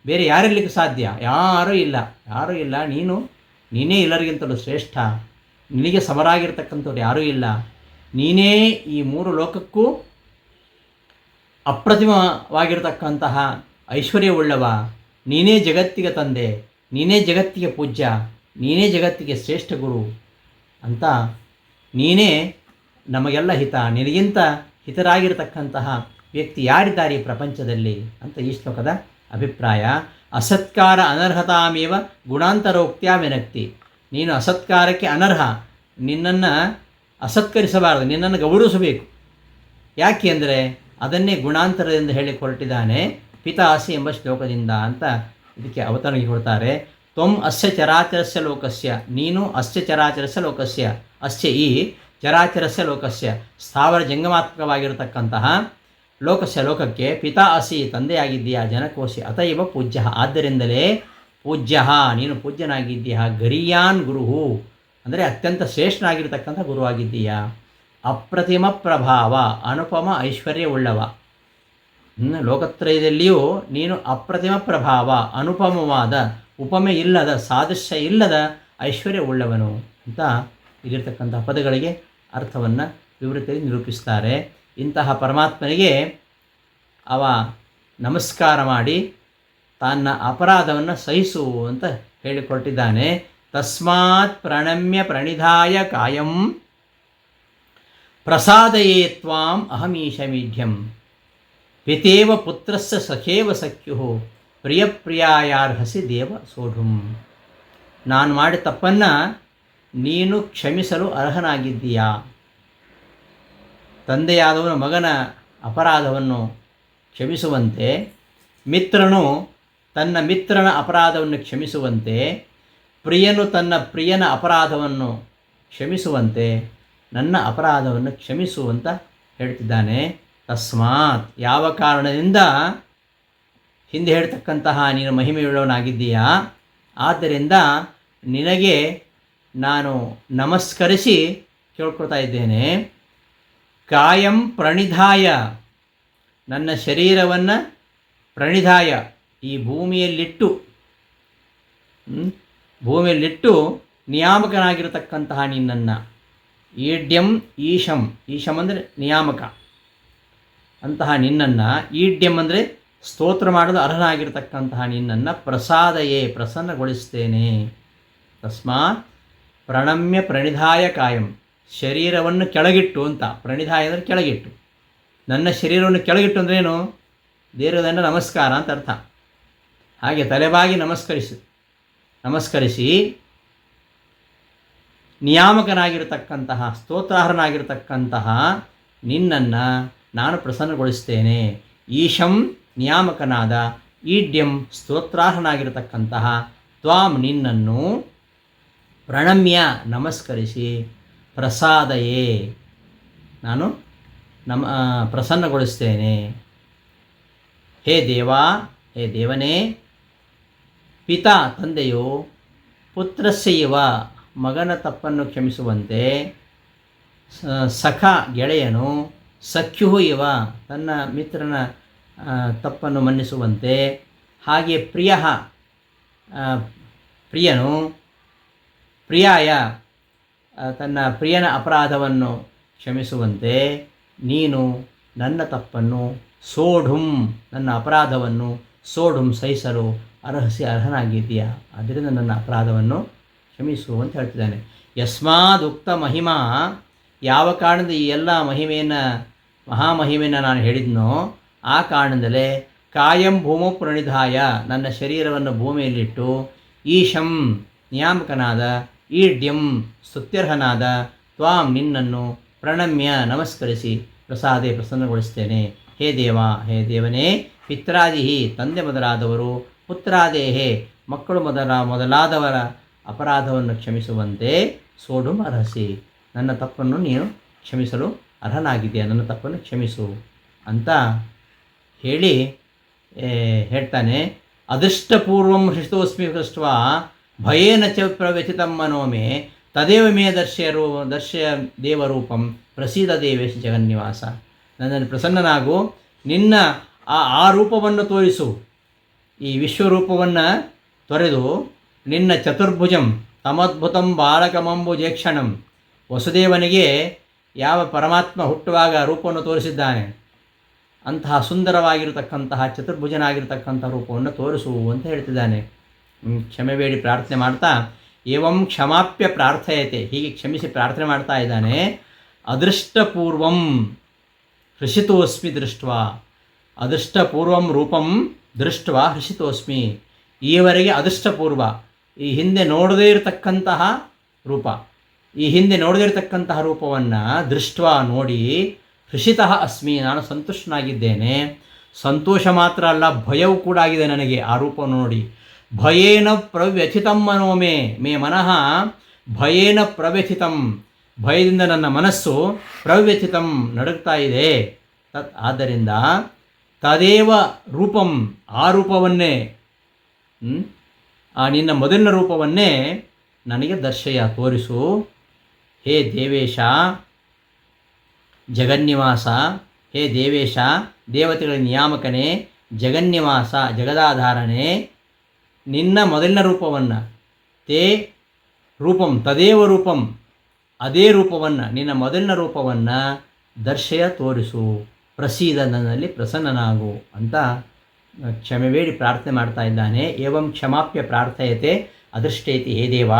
ಬೇರೆ ಯಾರಿರ್ಲಿಕ್ಕೆ ಸಾಧ್ಯ? ಯಾರೂ ಇಲ್ಲ, ಯಾರೂ ಇಲ್ಲ. ನೀನೇ ಎಲ್ಲರಿಗಿಂತಲೂ ಶ್ರೇಷ್ಠ. ನಿನಗೆ ಸಮರಾಗಿರ್ತಕ್ಕಂಥವ್ರು ಯಾರೂ ಇಲ್ಲ. ನೀನೇ ಈ ಮೂರು ಲೋಕಕ್ಕೂ ಅಪ್ರತಿಮವಾಗಿರತಕ್ಕಂತಹ ಐಶ್ವರ್ಯವುಳ್ಳವ. ನೀನೇ ಜಗತ್ತಿಗೆ ತಂದೆ, ನೀನೇ ಜಗತ್ತಿಗೆ ಪೂಜ್ಯ, ನೀನೇ ಜಗತ್ತಿಗೆ ಶ್ರೇಷ್ಠ ಗುರು ಅಂತ. ನೀನೇ ನಮಗೆಲ್ಲ ಹಿತ. ನಿನಗಿಂತ ಹಿತರಾಗಿರ್ತಕ್ಕಂತಹ ವ್ಯಕ್ತಿ ಯಾರಿದ್ದಾರೆ ಈ ಪ್ರಪಂಚದಲ್ಲಿ ಅಂತ ಈ ಶ್ಲೋಕದ ಅಭಿಪ್ರಾಯ. ಅಸತ್ಕಾರ ಅನರ್ಹತಾಮೇವ ಗುಣಾಂತರೋಕ್ತ್ಯ ವಿನಕ್ತಿ. ನೀನು ಅಸತ್ಕಾರಕ್ಕೆ ಅನರ್ಹ, ನಿನ್ನನ್ನು ಅಸತ್ಕರಿಸಬಾರದು, ನಿನ್ನನ್ನು ಗೌರವಿಸಬೇಕು. ಯಾಕೆ ಅಂದರೆ ಅದನ್ನೇ ಗುಣಾಂತರದಿಂದ ಹೇಳಿ ಹೊರಟಿದ್ದಾನೆ ಪಿತಾಸಿ ಎಂಬ ಶ್ಲೋಕದಿಂದ ಅಂತ ಇದಕ್ಕೆ ಅವತರಣಿಕೆ ಕೊಡ್ತಾರೆ. ತ್ವಂ ಅಸ್ಯ ಚರಾಚರಸ್ಯ ಲೋಕಸ್ಯ, ನೀನು ಅಸ್ಯ ಚರಾಚರಸ್ಯ ಲೋಕಸ್ಯ, ಅಸ್ಯ ಈ ಚರಾಚರಸ್ಯ ಲೋಕಸ್ಯ, ಸ್ಥಾವರ ಜಂಗಮಾತ್ಮಕವಾಗಿರತಕ್ಕಂತಹ ಲೋಕಸ್ಯ ಲೋಕಕ್ಕೆ ಪಿತಾ ಅಸಿ, ತಂದೆಯಾಗಿದ್ದೀಯಾ. ಜನಕೋಶಿ ಅತೈವ ಪೂಜ್ಯ, ಆದ್ದರಿಂದಲೇ ಪೂಜ್ಯ, ನೀನು ಪೂಜ್ಯನಾಗಿದ್ದೀಯಾ. ಗರೀಯಾನ್ ಗುರು ಅಂದರೆ ಅತ್ಯಂತ ಶ್ರೇಷ್ಠನಾಗಿರ್ತಕ್ಕಂಥ ಗುರುವಾಗಿದ್ದೀಯಾ. ಅಪ್ರತಿಮ ಪ್ರಭಾವ, ಅನುಪಮ ಐಶ್ವರ್ಯವುಳ್ಳವ. ಲೋಕತ್ರಯದಲ್ಲಿಯೂ ನೀನು ಅಪ್ರತಿಮ ಪ್ರಭಾವ, ಅನುಪಮವಾದ, ಉಪಮೆ ಇಲ್ಲದ, ಸಾದೃಶ್ಯ ಇಲ್ಲದ ಐಶ್ವರ್ಯವುಳ್ಳವನು ಅಂತ ಇಲ್ಲಿರ್ತಕ್ಕಂಥ ಪದಗಳಿಗೆ ಅರ್ಥವನ್ನು ವಿವೃತಿಯಲ್ಲಿ ನಿರೂಪಿಸ್ತಾರೆ. ಇಂತಹ ಪರಮಾತ್ಮನಿಗೆ ಅವ ನಮಸ್ಕಾರ ಮಾಡಿ ತನ್ನ ಅಪರಾಧವನ್ನು ಸಹಿಸು ಅಂತ ಹೇಳಿಕೊಟ್ಟಿದ್ದಾನೆ. ತಸ್ಮಾತ್ ಪ್ರಣಮ್ಯ ಪ್ರಣಿಧಾಯ ಕಾಯಂ ಪ್ರಸಾದಯೇ ತ್ವಾಂ ಅಹಮೀಶಮೀಢ್ಯಂ ಪಿತೇವ ಪುತ್ರಸ್ಯ ಸಖೇವ ಸಖ್ಯು ಪ್ರಿಯಪ್ರಿಯಾಯಾರ್ಹಸಿ ದೇವ ಸೋಢುಂ. ನಾನು ಮಾಡಿದ ತಪ್ಪನ್ನು ನೀನು ಕ್ಷಮಿಸಲು ಅರ್ಹನಾಗಿದ್ದೀಯಾ. ತಂದೆಯಾದವನು ಮಗನ ಅಪರಾಧವನ್ನು ಕ್ಷಮಿಸುವಂತೆ, ಮಿತ್ರನು ತನ್ನ ಮಿತ್ರನ ಅಪರಾಧವನ್ನು ಕ್ಷಮಿಸುವಂತೆ, ಪ್ರಿಯನು ತನ್ನ ಪ್ರಿಯನ ಅಪರಾಧವನ್ನು ಕ್ಷಮಿಸುವಂತೆ ನನ್ನ ಅಪರಾಧವನ್ನು ಕ್ಷಮಿಸು ಅಂತ ಹೇಳ್ತಿದ್ದಾನೆ. ತಸ್ಮಾತ್, ಯಾವ ಕಾರಣದಿಂದ ಹಿಂದೆ ಹೇಳ್ತಕ್ಕಂತಹ ನೀನು ಮಹಿಮೆಯುಳ್ಳವನಾಗಿದ್ದೀಯಾ, ಆದ್ದರಿಂದ ನಿನಗೆ ನಾನು ನಮಸ್ಕರಿಸಿ ಕೇಳ್ಕೊಳ್ತಾ ಇದ್ದೇನೆ. ಕಾಯಂ ಪ್ರಣಿಧಾಯ, ನನ್ನ ಶರೀರವನ್ನು ಪ್ರಣಿಧಾಯ, ಈ ಭೂಮಿಯಲ್ಲಿಟ್ಟು ನಿಯಾಮಕನಾಗಿರತಕ್ಕಂತಹ ನಿನ್ನನ್ನು, ಈಡ್ಯಂ ಈಶಂ, ಈಶಂ ಅಂದರೆ ನಿಯಾಮಕ ಅಂತಹ ನಿನ್ನನ್ನು, ಈಡ್ಯಂ ಅಂದರೆ ಸ್ತೋತ್ರ ಮಾಡಲು ಅರ್ಹನಾಗಿರ್ತಕ್ಕಂತಹ ನಿನ್ನನ್ನು ಪ್ರಸಾದಯೇ, ಪ್ರಸನ್ನಗೊಳಿಸ್ತೇನೆ. ತಸ್ಮಾತ್ ಪ್ರಣಮ್ಯ ಪ್ರಣಿಧಾಯ ಕಾಯಂ, ಶರೀರವನ್ನು ಕೆಳಗಿಟ್ಟು ಅಂತ. ಪ್ರಣಿಧಾಯ ಅಂದರೆ ಕೆಳಗಿಟ್ಟು, ನನ್ನ ಶರೀರವನ್ನು ಕೆಳಗಿಟ್ಟು ಅಂದ್ರೇನು? ದೇವರನ್ನ ನಮಸ್ಕಾರ ಅಂತ ಅರ್ಥ. ಹಾಗೆ ತಲೆಬಾಗಿ ನಮಸ್ಕರಿಸಿ ನಿಯಾಮಕನಾಗಿರತಕ್ಕಂತಹ, ಸ್ತೋತ್ರಾರ್ಹನಾಗಿರ್ತಕ್ಕಂತಹ ನಿನ್ನನ್ನು ನಾನು ಪ್ರಸನ್ನಗೊಳಿಸ್ತೇನೆ. ಈಶಂ ನಿಯಾಮಕನಾದ, ಈಡ್ಯಂ ಸ್ತೋತ್ರಾರ್ಹನಾಗಿರತಕ್ಕಂತಹ, ತ್ವಾಂ ನಿನ್ನನ್ನು, ಪ್ರಣಮ್ಯ ನಮಸ್ಕರಿಸಿ, ಪ್ರಸಾದಯೇ ನಾನು ಪ್ರಸನ್ನಗೊಳಿಸ್ತೇನೆ. ಹೇ ದೇವಾ, ಹೇ ದೇವನೇ, ಪಿತಾ ತಂದೆಯು ಪುತ್ರಸ್ಯ ಇವ ಮಗನ ತಪ್ಪನ್ನು ಕ್ಷಮಿಸುವಂತೆ, ಸಖ ಗೆಳೆಯನು ಸಖ್ಯು ಇವ ತನ್ನ ಮಿತ್ರನ ತಪ್ಪನ್ನು ಮನ್ನಿಸುವಂತೆ, ಹಾಗೆ ಪ್ರಿಯನು ಪ್ರಿಯಾಯ ತನ್ನ ಪ್ರಿಯನ ಅಪರಾಧವನ್ನು ಕ್ಷಮಿಸುವಂತೆ ನೀನು ನನ್ನ ತಪ್ಪನ್ನು ನನ್ನ ಅಪರಾಧವನ್ನು ಸಹಿಸಲು ಅರ್ಹನಾಗಿದ್ದೀಯಾ. ಆದ್ದರಿಂದ ನನ್ನ ಅಪರಾಧವನ್ನು ಕ್ಷಮಿಸು ಅಂತ ಹೇಳ್ತಿದ್ದಾನೆ. ಯಸ್ಮಾದುಕ್ತ ಮಹಿಮಾ, ಯಾವ ಕಾರಣದ ಈ ಎಲ್ಲ ಮಹಾಮಹಿಮೆಯನ್ನು ನಾನು ಹೇಳಿದ್ನೋ ಆ ಕಾರಣದಲ್ಲೇ ಕಾಯಂ ಭೂಮೋ ಪ್ರಣಿಧಾಯ, ನನ್ನ ಶರೀರವನ್ನು ಭೂಮಿಯಲ್ಲಿಟ್ಟು ಈಶಂ ನಿಯಾಮಕನಾದ, ಈಡ್ಯಂ ಸ್ತುತ್ಯರ್ಹನಾದ, ತ್ವಾಂ ನಿನ್ನನ್ನು ಪ್ರಣಮ್ಯ ನಮಸ್ಕರಿಸಿ ಪ್ರಸನ್ನಗೊಳಿಸ್ತೇನೆ. ಹೇ ದೇವ, ಹೇ ದೇವನೇ, ಪಿತ್ರಾದಿ ತಂದೆ ಮೊದಲಾದವರು, ಪುತ್ರಾದೇಹೇ ಮಕ್ಕಳು ಮೊದಲಾದವರ ಅಪರಾಧವನ್ನು ಕ್ಷಮಿಸುವಂತೆ ಸೋಡುಂ ಅರ್ಹಸಿ, ನನ್ನ ತಪ್ಪನ್ನು ನೀನು ಕ್ಷಮಿಸಲು ಅರ್ಹನಾಗಿದೆಯಾ, ನನ್ನ ತಪ್ಪನ್ನು ಕ್ಷಮಿಸು ಅಂತ ಹೇಳಿ ಹೇಳ್ತಾನೆ. ಅದೃಷ್ಟಪೂರ್ವಂ ಹೃಷ್ಟೋಸ್ಮಿ ಕೃಷ್ಟ್ವಾ ಭಯೇನ ಚ ಪ್ರವ್ಯಥಿತಂ ಮನೋಮೆ ತದೇವ ಮೇ ದರ್ಶಯ ದೇವರೂಪಂ ಪ್ರಸೀದ ದೇವೇಶ ಜಗನ್ನಿವಾಸ. ನನ್ನನ್ನು ಪ್ರಸನ್ನನಾಗು, ನಿನ್ನ ಆ ರೂಪವನ್ನು ತೋರಿಸು, ಈ ವಿಶ್ವರೂಪವನ್ನು ತೊರೆದು ನಿನ್ನ ಚತುರ್ಭುಜಂ ತಮದ್ಭುತಂ ಬಾಲಕಮಂಬುಜೇಕ್ಷಣಂ, ವಸುದೇವನಿಗೆ ಯಾವ ಪರಮಾತ್ಮ ಹುಟ್ಟುವಾಗ ರೂಪವನ್ನು ತೋರಿಸಿದ್ದಾನೆ ಅಂತಹ ಸುಂದರವಾಗಿರತಕ್ಕಂತಹ ಚತುರ್ಭುಜನಾಗಿರ್ತಕ್ಕಂಥ ರೂಪವನ್ನು ತೋರಿಸು ಅಂತ ಹೇಳ್ತಿದ್ದಾನೆ. ಕ್ಷಮೆಬೇಡಿ ಪ್ರಾರ್ಥನೆ ಮಾಡ್ತಾ, ಏವಂ ಕ್ಷಮಾಪ್ಯ ಪ್ರಾರ್ಥಯತೆ, ಹೀಗೆ ಕ್ಷಮಿಸಿ ಪ್ರಾರ್ಥನೆ ಮಾಡ್ತಾ ಇದ್ದಾನೆ. ಅದೃಷ್ಟಪೂರ್ವಂ ಹೃಷಿತೋಸ್ಮಿ ದೃಷ್ಟ್ವಾ, ಅದೃಷ್ಟಪೂರ್ವಂ ರೂಪಂ ದೃಷ್ಟ್ವಾ ಹೃಷಿತೋಸ್ಮಿ, ಈವರೆಗೆ ಅದೃಷ್ಟಪೂರ್ವ, ಈ ಹಿಂದೆ ನೋಡದೇ ಇರತಕ್ಕಂತಹ ರೂಪ, ಈ ಹಿಂದೆ ನೋಡದೇ ಇರತಕ್ಕಂತಹ ರೂಪವನ್ನು ದೃಷ್ಟ್ವಾ ನೋಡಿ, ಹೃಷಿತಃ ಅಸ್ಮಿ, ನಾನು ಸಂತುಷ್ಟನಾಗಿದ್ದೇನೆ. ಸಂತೋಷ ಮಾತ್ರ ಅಲ್ಲ, ಭಯವೂ ಕೂಡ ಆಗಿದೆ ನನಗೆ ಆ ರೂಪವನ್ನು ನೋಡಿ. ಭಯೇನ ಪ್ರವ್ಯಥಿತಂ ಮನೋಮೇ, ಮೇ ಮನಃ ಭಯೇನ ಪ್ರವ್ಯಥಿತಂ, ಭಯದಿಂದ ನನ್ನ ಮನಸ್ಸು ಪ್ರವ್ಯಥಿತಂ ನಡುಗ್ತಾ ಇದೆ. ಆದ್ದರಿಂದ ತದೇವ ರೂಪಂ, ಆ ರೂಪವನ್ನೇ, ಆ ನಿನ್ನ ಮೊದಲಿನ ರೂಪವನ್ನೇ ನನಗೆ ದರ್ಶಯ, ತೋರಿಸು. ಹೇ ದೇವೇಶ ಜಗನ್ನಿವಾಸ, ಹೇ ದೇವೇಶ ದೇವತೆಗಳ ನಿಯಾಮಕನೇ, ಜಗನ್ನಿವಾಸ ಜಗದಾಧಾರನೇ, ನಿನ್ನ ಮೊದಲಿನ ರೂಪವನ್ನು, ತದೇವ ರೂಪಂ, ಅದೇ ರೂಪವನ್ನು, ನಿನ್ನ ಮೊದಲಿನ ರೂಪವನ್ನು ದರ್ಶಯ ತೋರಿಸು, ಪ್ರಸೀದ ನನ್ನಲ್ಲಿ ಪ್ರಸನ್ನನಾಗು ಅಂತ ಕ್ಷಮೆಬೇಡಿ ಪ್ರಾರ್ಥನೆ ಮಾಡ್ತಾ ಇದ್ದಾನೆ. ಏವಂ ಕ್ಷಮಾಪ್ಯ ಪ್ರಾರ್ಥಯತೆ ಅದೃಷ್ಟೇತಿ, ಹೇ ದೇವ,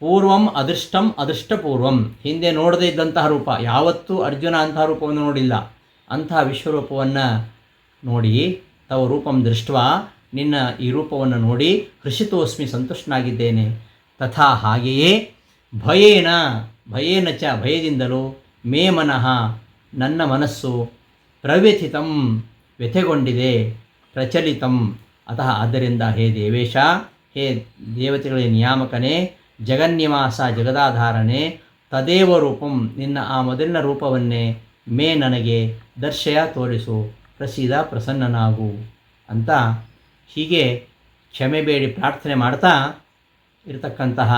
ಪೂರ್ವಂ ಅದೃಷ್ಟಂ ಅದೃಷ್ಟಪೂರ್ವಂ, ಹಿಂದೆ ನೋಡದೇ ಇದ್ದಂತಹ ರೂಪ, ಯಾವತ್ತೂ ಅರ್ಜುನ ಅಂತಹ ರೂಪವನ್ನು ನೋಡಿಲ್ಲ, ಅಂತಹ ವಿಶ್ವರೂಪವನ್ನು ನೋಡಿ, ತವ ರೂಪಂ ದೃಷ್ಟ್ವಾ, ನಿನ್ನ ಈ ರೂಪವನ್ನು ನೋಡಿ, ಹೃಷಿತೋಸ್ಮಿ ಸಂತುಷ್ಟನಾಗಿದ್ದೇನೆ. ತಥಾ ಹಾಗೆಯೇ ಭಯೇನ ಚ ಭಯದಿಂದಲೂ, ಮೇ ಮನಃ ನನ್ನ ಮನಸ್ಸು, ಪ್ರವ್ಯಥಿತಂ ವ್ಯಥೆಗೊಂಡಿದೆ, ಪ್ರಚಲಿತಂ ಅತಃ ಆದ್ದರಿಂದ ಹೇ ದೇವೇಶ, ಹೇ ದೇವತೆಗಳ ನಿಯಾಮಕನೇ, ಜಗನ್ನಿವಾಸ ಜಗದಾಧಾರಣೆ, ತದೇವ ರೂಪಂ ನಿನ್ನ ಆ ಮೊದಲಿನ ರೂಪವನ್ನೇ ಮೇ ನನಗೆ ದರ್ಶಯ ತೋರಿಸು, ಪ್ರಸೀದ ಪ್ರಸನ್ನನಾಗು ಅಂತ ಹೀಗೆ ಕ್ಷಮೆ ಬೇಡಿ ಪ್ರಾರ್ಥನೆ ಮಾಡ್ತಾ ಇರತಕ್ಕಂತಹ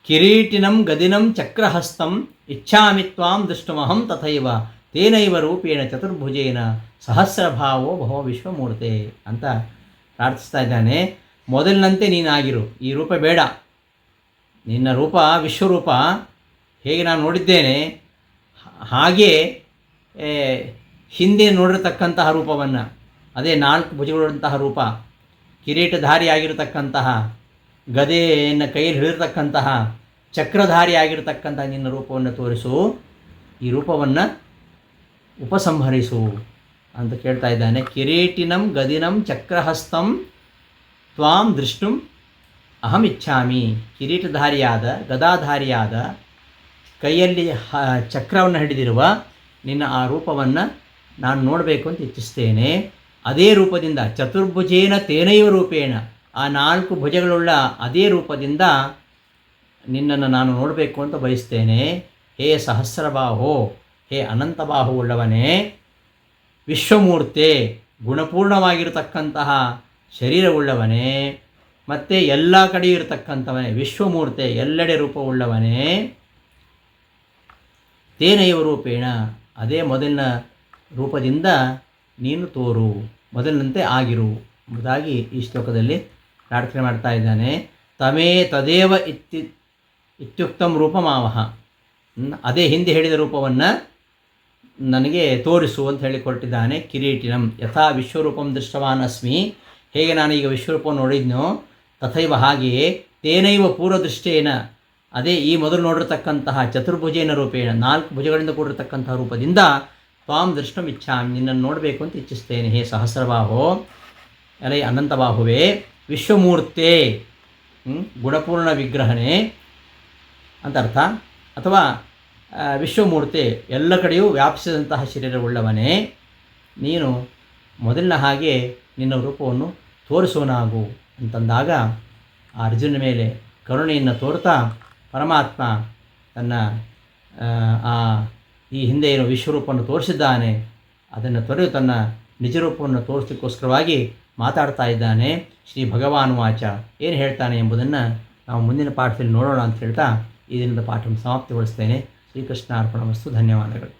ಕಿರೀಟಿನಂ ಗದಿನಂ ಚಕ್ರಹಸ್ತಂ ಇಚ್ಛಾಮಿ ತ್ವಾಂ ದೃಷ್ಟುಮಹಂ ತಥೈವ ತೇನೈವ ರೂಪೇಣ ಚತುರ್ಭುಜೇನ ಸಹಸ್ರಭಾವೋ ಭವ ವಿಶ್ವಮೂರ್ತೆ ಅಂತ ಪ್ರಾರ್ಥಿಸ್ತಾ ಇದ್ದಾನೆ. ಮೊದಲಿನಂತೆ ನೀನಾಗಿರು, ಈ ರೂಪ ಬೇಡ, ನಿನ್ನ ರೂಪ ವಿಶ್ವರೂಪ, ಹೇಗೆ ನಾನು ನೋಡಿದ್ದೇನೆ ಹಾಗೆ ಹಿಂದೆ ನೋಡಿರತಕ್ಕಂತಹ ರೂಪವನ್ನು, ಅದೇ 4 ಭುಜಗಳುಳ್ಳಂತಹ ರೂಪ, ಕಿರೀಟಧಾರಿಯಾಗಿರತಕ್ಕಂತಹ, ಗದೆಯನ್ನು ಕೈಯಲ್ಲಿ ಹಿಡಿದಿರ್ತಕ್ಕಂತಹ, ಚಕ್ರಧಾರಿಯಾಗಿರ್ತಕ್ಕಂತಹ ನಿನ್ನ ರೂಪವನ್ನು ತೋರಿಸು, ಈ ರೂಪವನ್ನು ಉಪಸಂಹರಿಸು ಅಂತ ಕೇಳ್ತಾ ಇದ್ದಾನೆ. ಕಿರೀಟಿನಂ ಗದಿನಂ ಚಕ್ರಹಸ್ತಂ ತ್ವಾಂ ದೃಷ್ಟುಂ ಅಹಂ ಇಚ್ಛಾಮಿ, ಕಿರೀಟಧಾರಿಯಾದ, ಗದಾಧಾರಿಯಾದ, ಕೈಯಲ್ಲಿ ಚಕ್ರವನ್ನು ಹಿಡಿದಿರುವ ನಿನ್ನ ಆ ರೂಪವನ್ನು ನಾನು ನೋಡಬೇಕು ಅಂತ ಇಚ್ಛಿಸ್ತೇನೆ. ಅದೇ ರೂಪದಿಂದ ಚತುರ್ಭುಜೇನ ತೇನೈವ ರೂಪೇಣ, ಆ 4 ಭುಜಗಳುಳ್ಳ ಅದೇ ರೂಪದಿಂದ ನಿನ್ನನ್ನು ನಾನು ನೋಡಬೇಕು ಅಂತ ಬಯಸ್ತೇನೆ. ಹೇ ಸಹಸ್ರಬಾಹೋ, ಹೇ ಅನಂತಬಾಹು ಉಳ್ಳವನೇ, ವಿಶ್ವಮೂರ್ತೆ, ಗುಣಪೂರ್ಣವಾಗಿರತಕ್ಕಂತಹ ಶರೀರವುಳ್ಳವನೇ, ಮತ್ತು ಎಲ್ಲ ಕಡೆ ಇರತಕ್ಕಂಥವನೇ, ವಿಶ್ವಮೂರ್ತೆ, ಎಲ್ಲೆಡೆ ರೂಪವುಳ್ಳವನೇ, ತೇನೈವ ರೂಪೇಣ, ಅದೇ ಮೊದಲಿನ ರೂಪದಿಂದ ನೀನು ತೋರು, ಮೊದಲಿನಂತೆ ಆಗಿರು ಎಂಬುದಾಗಿ ಈ ಶ್ಲೋಕದಲ್ಲಿ ಪ್ರಾರ್ಥನೆ ಮಾಡ್ತಾ ಇದ್ದಾನೆ. ತಮೇ ತದೇವ ಇತ್ಯುಕ್ತಂ ರೂಪಮಾವಹ, ಅದೇ ಹಿಂದೆ ಹೇಳಿದ ರೂಪವನ್ನು ನನಗೆ ತೋರಿಸು ಅಂತ ಹೇಳಿಕೊಟ್ಟಿದ್ದಾನೆ. ಕಿರೀಟಿನಂ ಯಥಾ ವಿಶ್ವರೂಪಂ ದೃಷ್ಟವಾನ್ ಅಸ್ಮಿ, ಹೇಗೆ ನಾನು ಈಗ ವಿಶ್ವರೂಪವನ್ನು ನೋಡಿದ್ನೋ ತಥೈವ ಹಾಗೆಯೇ ತೇನೈವ ಪೂರ್ವದೃಷ್ಟೇನ, ಅದೇ ಈ ಮೊದಲು ನೋಡಿರತಕ್ಕಂತಹ ಚತುರ್ಭುಜೇನ ರೂಪೇಣ, 4 ಭುಜಗಳಿಂದ ಕೂಡಿರತಕ್ಕಂತಹ ರೂಪದಿಂದ ತ್ವಾಂ ದೃಷ್ಟಂ ಇಚ್ಛಾಮಿ, ನಿನ್ನನ್ನು ನೋಡಬೇಕು ಅಂತ ಇಚ್ಛಿಸ್ತೇನೆ. ಹೇ ಸಹಸ್ರಬಾಹೋ, ಅಲೈ ಅನಂತಬಾಹುವೇ, ವಿಶ್ವಮೂರ್ತೆ, ಗುಣಪೂರ್ಣ ವಿಗ್ರಹನೇ ಅಂತ ಅರ್ಥ, ಅಥವಾ ವಿಶ್ವಮೂರ್ತೆ, ಎಲ್ಲ ಕಡೆಯೂ ವ್ಯಾಪಿಸಿದಂತಹ ಶರೀರವುಳ್ಳವನೇ, ನೀನು ಮೊದಲಿನ ಹಾಗೆ ನಿನ್ನ ರೂಪವನ್ನು ತೋರಿಸೋನಾಗು ಅಂತಂದಾಗ ಆ ಅರ್ಜುನ ಮೇಲೆ ಕರುಣೆಯನ್ನು ತೋರ್ತಾ ಪರಮಾತ್ಮ ತನ್ನ ಈ ಹಿಂದೆ ಏನೋ ವಿಶ್ವರೂಪವನ್ನು ತೋರಿಸಿದ್ದಾನೆ, ಅದನ್ನು ತೊರೆದು ತನ್ನ ನಿಜರೂಪವನ್ನು ತೋರಿಸಲಿಕ್ಕೋಸ್ಕರವಾಗಿ ಮಾತಾಡ್ತಾ ಇದ್ದಾನೆ. ಶ್ರೀ ಭಗವಾನ್ ವಾಚ ಏನು ಹೇಳ್ತಾನೆ ಎಂಬುದನ್ನು ನಾವು ಮುಂದಿನ ಪಾಠದಲ್ಲಿ ನೋಡೋಣ ಅಂತ ಹೇಳ್ತಾ ಈ ದಿನದ ಪಾಠವನ್ನು ಸಮಾಪ್ತಿಗೊಳಿಸ್ತೇನೆ. ಶ್ರೀಕೃಷ್ಣ ಅರ್ಪಣಮಸ್ತು. ಧನ್ಯವಾದಗಳು.